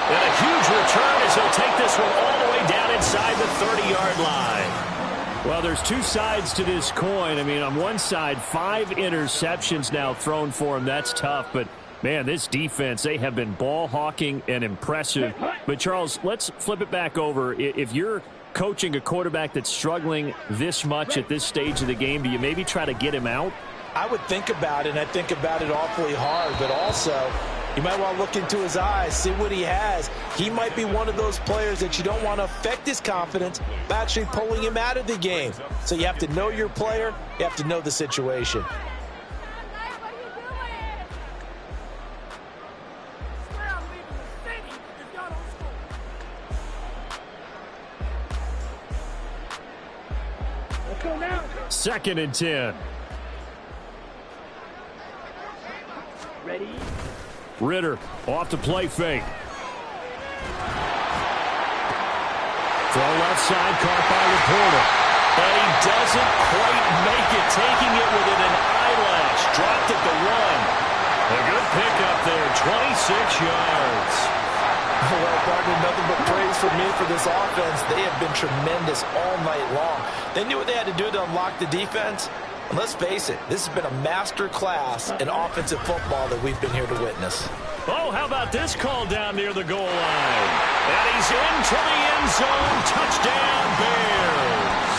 A: And a huge return as he'll take this one all the way down inside the 30-yard line.
D: Well, there's two sides to this coin. I mean, on one side, 5 interceptions now thrown for him. That's tough. But, man, this defense, they have been ball hawking and impressive. But, Charles, let's flip it back over. If you're coaching a quarterback that's struggling this much at this stage of the game, do you maybe try to get him out?
B: I would think about it, and I think about it awfully hard. But also, you might want to look into his eyes, see what he has. He might be one of those players that you don't want to affect his confidence by actually pulling him out of the game. So you have to know your player. You have to know the situation.
C: Let's go now.
D: 2nd and 10.
C: Ready?
D: Ritter off to play fake. Throw left side, caught by Laporta.
A: And he doesn't quite make it, taking it within an eyelash. Dropped at the 1. A good pickup there, 26 yards.
B: Well, partner, nothing but praise for me for this offense. They have been tremendous all night long. They knew what they had to do to unlock the defense. And let's face it, this has been a master class in offensive football that we've been here to witness.
A: Oh, how about this call down near the goal line? And he's into the end zone. Touchdown, Bears.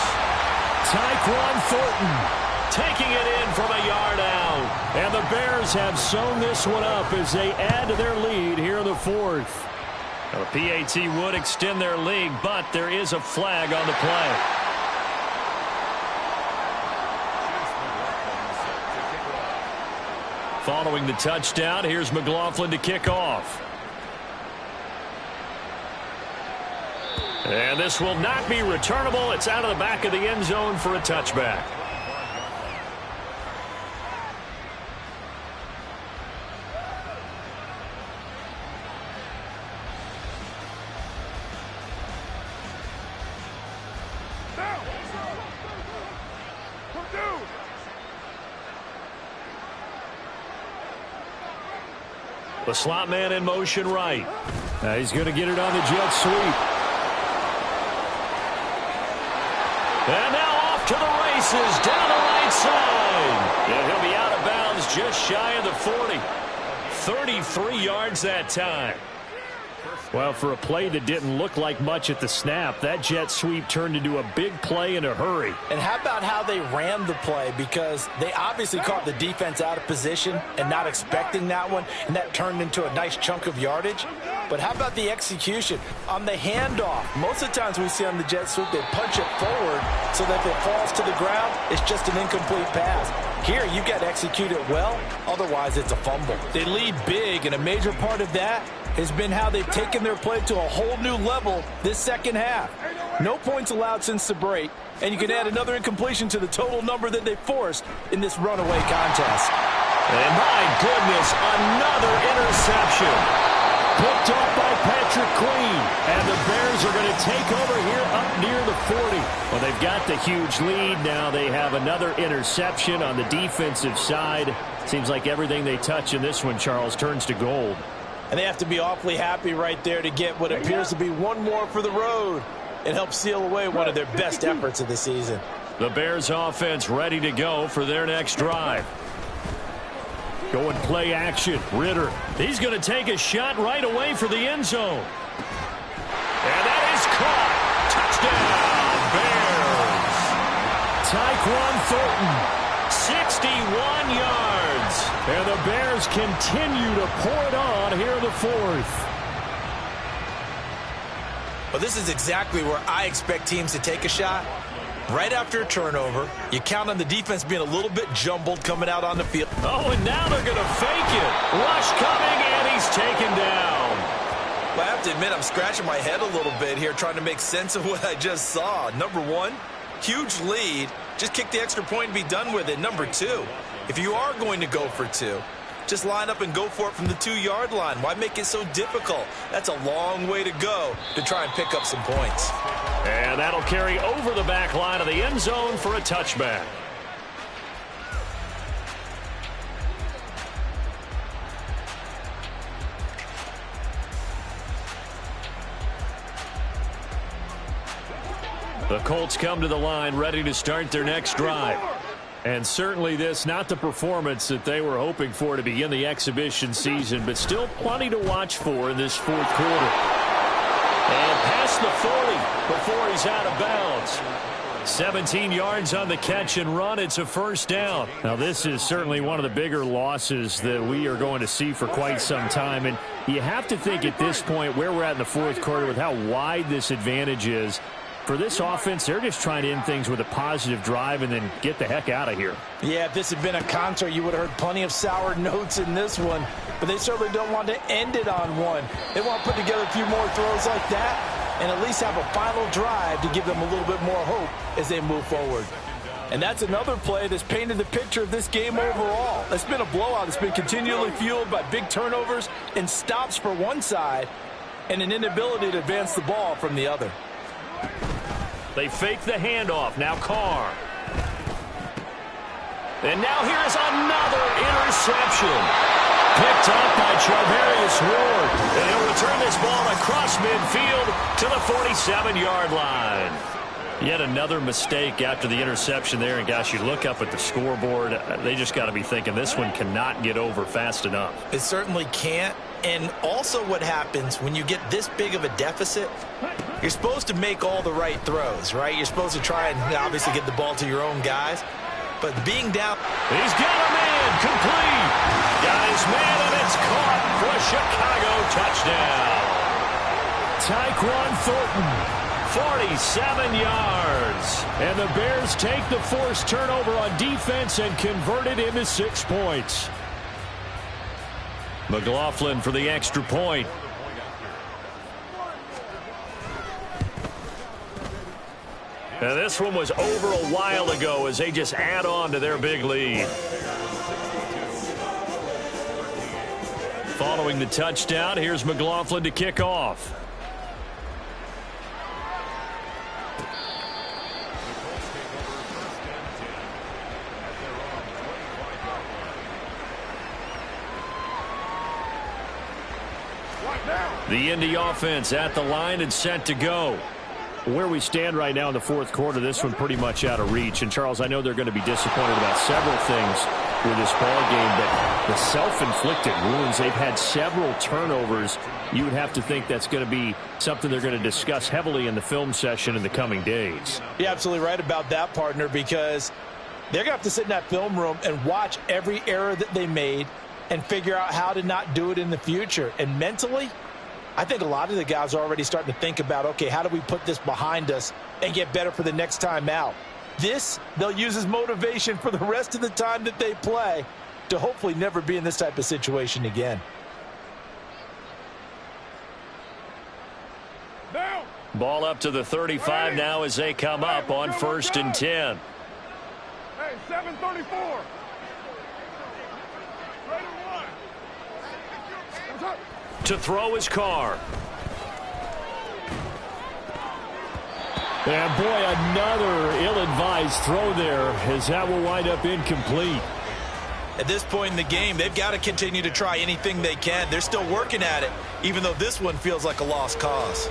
D: Tyquan Thornton
A: Taking it in from a yard out.
D: And the Bears have sewn this one up as they add to their lead here in the 4th.
A: Now, the PAT would extend their lead, but there is a flag on the play. Following the touchdown, here's McLaughlin to kick off. And this will not be returnable. It's out of the back of the end zone for a touchback. The slot man in motion right.
D: He's going to get it on the jet sweep.
A: And now off to the races down the right side. And he'll be out of bounds just shy of the 40. 33 yards that time.
D: Well, for a play that didn't look like much at the snap, that jet sweep turned into a big play in a hurry.
B: And how about how they ran the play? Because they obviously caught the defense out of position and not expecting that one, and that turned into a nice chunk of yardage. But how about the execution? On the handoff, most of the times we see on the jet sweep, they punch it forward so that if it falls to the ground, it's just an incomplete pass. Here, you've got to execute it well, otherwise it's a fumble. They lead big, and a major part of that has been how they've taken their play to a whole new level this second half. No points allowed since the break, and you can add another incompletion to the total number that they forced in this runaway contest.
A: And my goodness, another interception.
D: Picked off by Patrick Queen. And the Bears are going to take over here up near the 40. Well, they've got the huge lead. Now they have another interception on the defensive side. Seems like everything they touch in this one, Charles, turns to gold.
B: And they have to be awfully happy right there to get what appears to be one more for the road and help seal away one of their best efforts of the season.
A: The Bears offense ready to go for their next drive.
D: Going play action. Ritter.
A: He's going to take a shot right away for the end zone. And that is caught. Touchdown, Bears.
D: Tyquan Thornton.
A: 61 yards.
D: And the Bears continue to pour it on here in the 4th.
B: Well, this is exactly where I expect teams to take a shot. Right after a turnover, you count on the defense being a little bit jumbled coming out on the field.
A: Oh, and now they're going to fake it. Rush coming, and he's taken down.
B: Well, I have to admit, I'm scratching my head a little bit here trying to make sense of what I just saw. Number one, huge lead. Just kick the extra point and be done with it. Number two, if you are going to go for two, just line up and go for it from the 2-yard line. Why make it so difficult? That's a long way to go to try and pick up some points.
A: And that'll carry over the back line of the end zone for a touchback. The Colts come to the line ready to start their next drive. And certainly this, not the performance that they were hoping for to begin the exhibition season, but still plenty to watch for in this fourth quarter. And past the 40 before he's out of bounds. 17 yards on the catch and run. It's a first down. Now, this is certainly one of the bigger losses that we are going to see for quite some time. And you have to think at this point where we're at in the fourth quarter with how wide this advantage is. For this offense, they're just trying to end things with a positive drive and then get the heck out of here.
E: Yeah, if this had been a concert, you would have heard plenty of sour notes in this one. But they certainly don't want to end it on one. They want to put together a few more throws like that and at least have a final drive to give them a little bit more hope as they move forward. And that's another play that's painted the picture of this game overall. It's been a blowout. It's been continually fueled by big turnovers and stops for one side and an inability to advance the ball from the other.
A: They fake the handoff. Now Carr. And now here's another interception. Picked up by Charvarius Ward. And he'll return this ball across midfield to the 47-yard line. Yet another mistake after the interception there. And, gosh, you look up at the scoreboard. They just got to be thinking this one cannot get over fast enough.
B: It certainly can't. And also what happens when you get this big of a deficit, you're supposed to make all the right throws, right? You're supposed to try and obviously get the ball to your own guys. But being down.
A: He's got a man complete. Got his man, and it's caught for a Chicago touchdown. Tyquan Thornton, 47 yards. And the Bears take the forced turnover on defense and convert it into 6 points. McLaughlin for the extra point. Now this one was over a while ago as they just add on to their big lead. Following the touchdown, here's McLaughlin to kick off. The Indy offense at the line and set to go. Where we stand right now in the fourth quarter, this one pretty much out of reach. And, Charles, I know they're going to be disappointed about several things with this ball game, but the self-inflicted wounds, they've had several turnovers. You would have to think that's going to be something they're going to discuss heavily in the film session in the coming days.
E: You're absolutely right about that, partner, because they're going to have to sit in that film room and watch every error that they made and figure out how to not do it in the future. And mentally, I think a lot of the guys are already starting to think about, okay, how do we put this behind us and get better for the next time out? This, they'll use as motivation for the rest of the time that they play to hopefully never be in this type of situation again.
A: Ball up to the 35 now as they come up on 1st and 10.
F: Hey, 734.
A: To throw his Carr.
D: And boy, another ill-advised throw there as that will wind up incomplete.
B: At this point in the game, they've got to continue to try anything they can. They're still working at it, even though this one feels like a lost cause.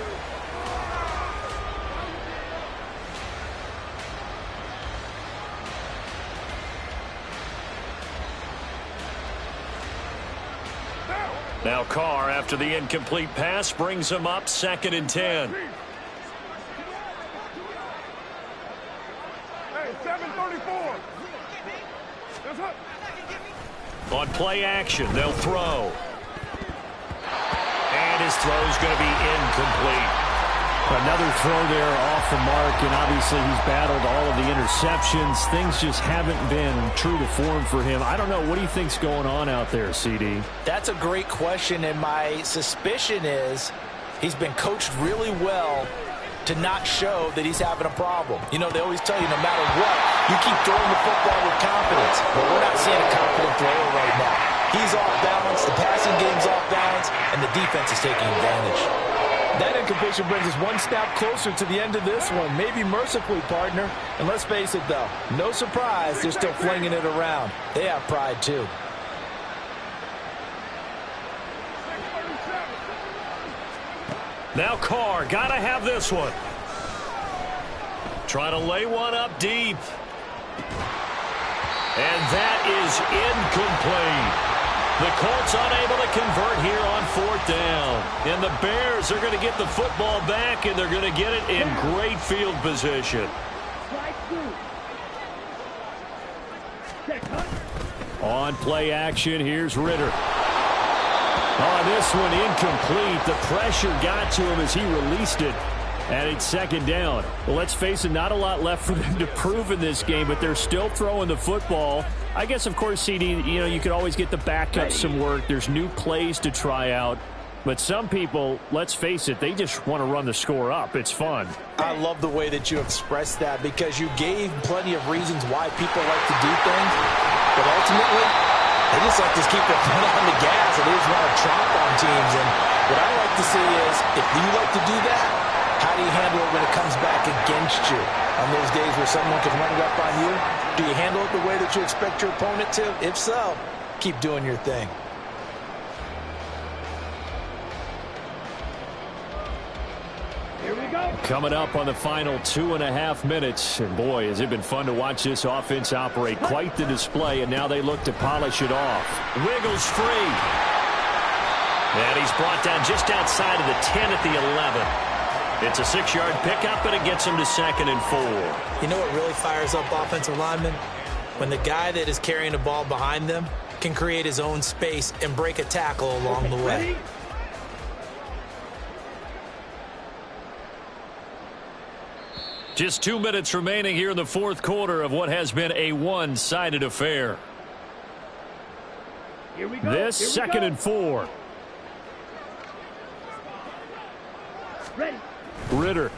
A: Now Carr, after the incomplete pass, brings him up 2nd and 10.
F: Hey, 734.
A: On play action, they'll throw. And his throw is going to be incomplete.
D: Another throw there off the mark, and obviously he's battled all of the interceptions. Things just haven't been true to form for him. I don't know. What do you think's going on out there, CD?
E: That's a great question, and my suspicion is he's been coached really well to not show that he's having a problem. You know, they always tell you no matter what, you keep throwing the football with confidence. But we're not seeing a confident thrower right now. He's off balance, the passing game's off balance, and the defense is taking advantage.
G: That incompletion brings us one snap closer to the end of this one. Maybe mercifully, partner. And let's face it, though, no surprise, they're still flinging it around.
E: They have pride, too.
A: Now Carr, got to have this one. Trying to lay one up deep. And that is incomplete. The Colts unable to convert here on 4th down. And the Bears are going to get the football back, and they're going to get it in great field position.
D: On play action, here's Ritter. Oh, this one incomplete. The pressure got to him as he released it. And it's 2nd down. Well, let's face it, not a lot left for them to prove in this game, but they're still throwing the football. I guess, of course, CD, you know, you could always get the backup some work. There's new plays to try out. But some people, let's face it, they just want to run the score up. It's fun.
E: I love the way that you expressed that because you gave plenty of reasons why people like to do things. But ultimately, they just like to keep their foot on the gas and they just want to tromp on teams. And what I like to see is, if you like to do that, how do you handle it when it comes back against you? On those days where someone can run it up on you, do you handle it the way that you expect your opponent to? If so, keep doing your thing.
D: Coming up on the final 2.5 minutes. And boy, has it been fun to watch this offense operate. Quite the display, and now they look to polish it off.
A: Wiggles free. And he's brought down just outside of the 10 at the 11. It's a 6-yard pickup, and it gets him to 2nd and 4.
B: You know what really fires up offensive linemen? When the guy that is carrying the ball behind them can create his own space and break a tackle along the way.
A: Just 2 minutes remaining here in the 4th quarter of what has been a one-sided affair.
D: This 2nd and 4.
C: Ready.
D: Ritter.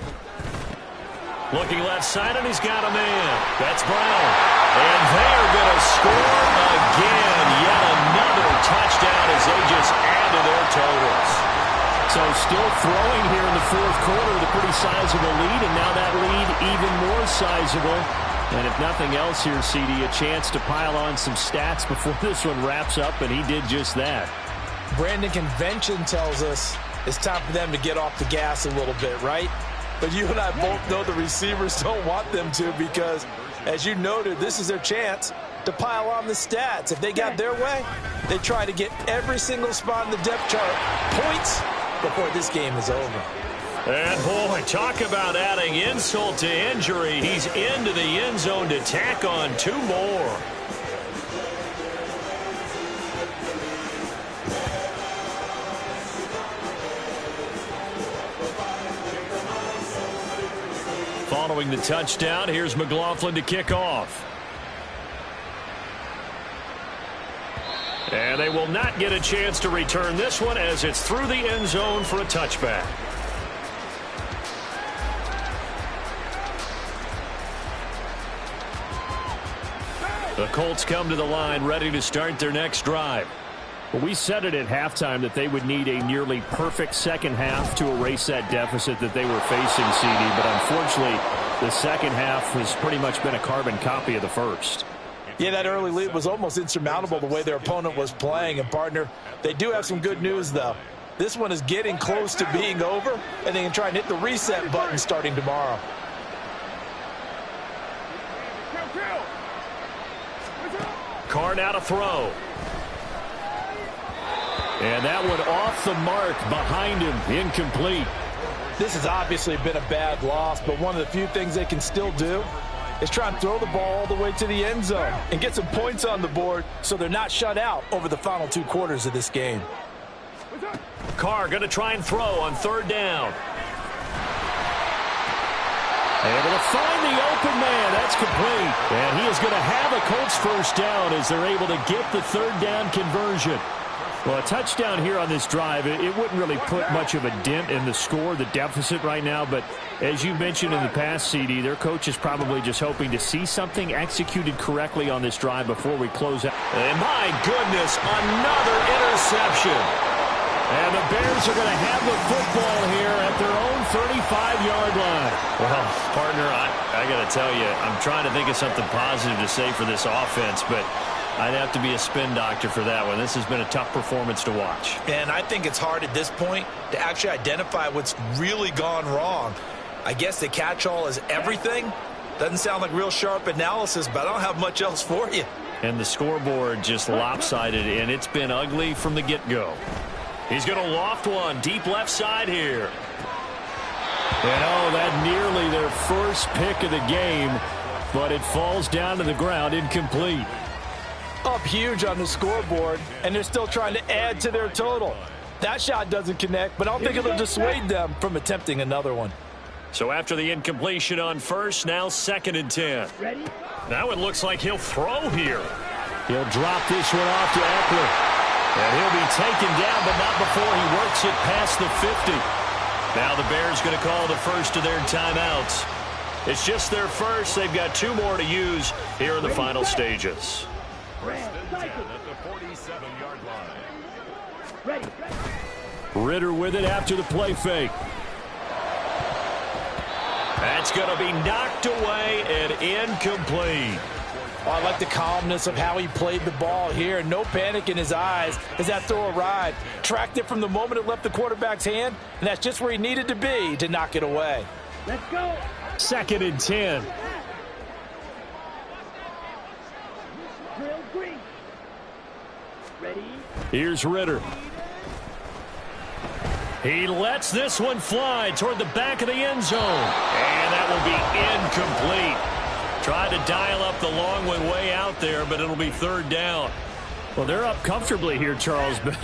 A: Looking left side, and he's got a man. That's Brown. And they are going to score again. Yet another touchdown as they just add to their totals.
D: So still throwing here in the 4th quarter with a pretty sizable lead, and now that lead even more sizable. And if nothing else here, CD, a chance to pile on some stats before this one wraps up, and he did just that.
E: Brandon, convention tells us it's time for them to get off the gas a little bit, right? But you and I both know the receivers don't want them to because, as you noted, this is their chance to pile on the stats. If they got their way, they try to get every single spot in the depth chart points before this game is over.
A: And, boy, talk about adding insult to injury. He's into the end zone to tack on 2 more. Following the touchdown, here's McLaughlin to kick off. And they will not get a chance to return this one as it's through the end zone for a touchback. The Colts come to the line ready to start their next drive.
D: Well, we said it at halftime that they would need a nearly perfect second half to erase that deficit that they were facing, CD. But unfortunately, the second half has pretty much been a carbon copy of the first.
E: Yeah, that early lead was almost insurmountable the way their opponent was playing. And, partner, they do have some good news, though. This one is getting close to being over, and they can try and hit the reset button starting tomorrow.
A: Carr now to throw.
D: And that one off the mark behind him, incomplete.
E: This has obviously been a bad loss, but one of the few things they can still do is try and throw the ball all the way to the end zone and get some points on the board so they're not shut out over the final 2 quarters of this game.
A: Carr going to try and throw on 3rd down.
D: Able to find the open man. That's complete. And he is going to have a Colts first down as they're able to get the third down conversion. Well, a touchdown here on this drive, it wouldn't really put much of a dent in the score, the deficit right now. But as you mentioned in the past, CD, their coach is probably just hoping to see something executed correctly on this drive before we close out.
A: And my goodness, another interception. And the Bears are going to have the football here at their own 35-yard line.
D: Well, partner, I got to tell you, I'm trying to think of something positive to say for this offense, but I'd have to be a spin doctor for that one. This has been a tough performance to watch.
B: And I think it's hard at this point to actually identify what's really gone wrong. I guess the catch-all is everything. Doesn't sound like real sharp analysis, but I don't have much else for you.
D: And the scoreboard just lopsided, and it's been ugly from the get-go.
A: He's going to loft one deep left side here.
D: And oh, that nearly their first pick of the game, but it falls down to the ground incomplete.
E: Up huge on the scoreboard, and they're still trying to add to their total. That shot doesn't connect, but I don't think it'll dissuade them from attempting another one.
A: So after the incompletion on first, now 2nd and 10.
C: Ready?
A: Now it looks like he'll throw here.
D: He'll drop this one off to Eckler.
A: And he'll be taken down, but not before he works it past the 50. Now the Bears going to call the first of their timeouts. It's just their first. They've got 2 more to use here in the final stages.
C: Ready.
D: Ritter with it after the play fake.
A: That's going to be knocked away and incomplete.
E: Oh, I like the calmness of how he played the ball here. No panic in his eyes as that throw arrived. Tracked it from the moment it left the quarterback's hand, and that's just where he needed to be to knock it away.
C: Let's go.
D: 2nd and 10.
C: Drill green. Ready?
D: Here's Ritter.
A: He lets this one fly toward the back of the end zone. And that will be incomplete. Tried to dial up the long one way out there, but it'll be 3rd down.
D: Well, they're up comfortably here, Charles, but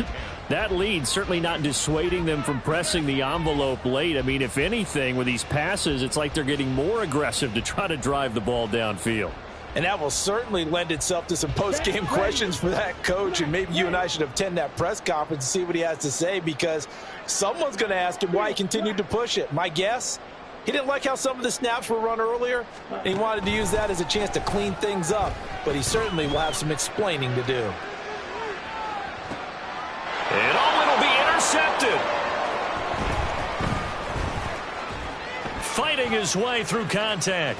D: that lead certainly not dissuading them from pressing the envelope late. I mean, if anything, with these passes, it's like they're getting more aggressive to try to drive the ball downfield.
E: And that will certainly lend itself to some post-game questions for that coach. And maybe you and I should attend that press conference and see what he has to say, because someone's going to ask him why he continued to push it. My guess, he didn't like how some of the snaps were run earlier, and he wanted to use that as a chance to clean things up. But he certainly will have some explaining to do.
A: And Owen will be intercepted. Fighting his way through contact.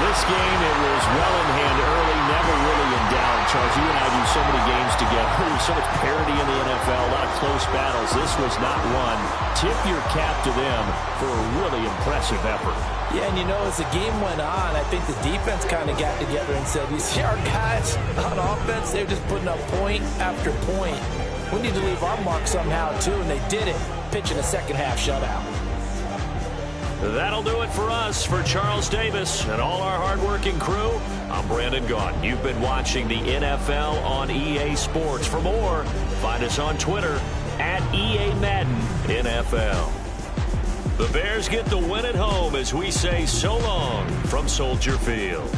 D: This game, it was well in hand early, never really in doubt. Charles, you and I do so many games together. There's so much parity in the NFL, a lot of close battles. This was not one. Tip your cap to them for a really impressive effort.
E: Yeah, and you know, as the game went on, I think the defense kind of got together and said, you see our guys on offense, they're just putting up point after point. We need to leave our mark somehow, too, and they did it, pitching a second-half shutout.
A: That'll do it for us. For Charles Davis and all our hardworking crew, I'm Brandon Gaudin. You've been watching the NFL on EA Sports. For more, find us on Twitter at EA Madden NFL. The Bears get the win at home as we say so long from Soldier Field.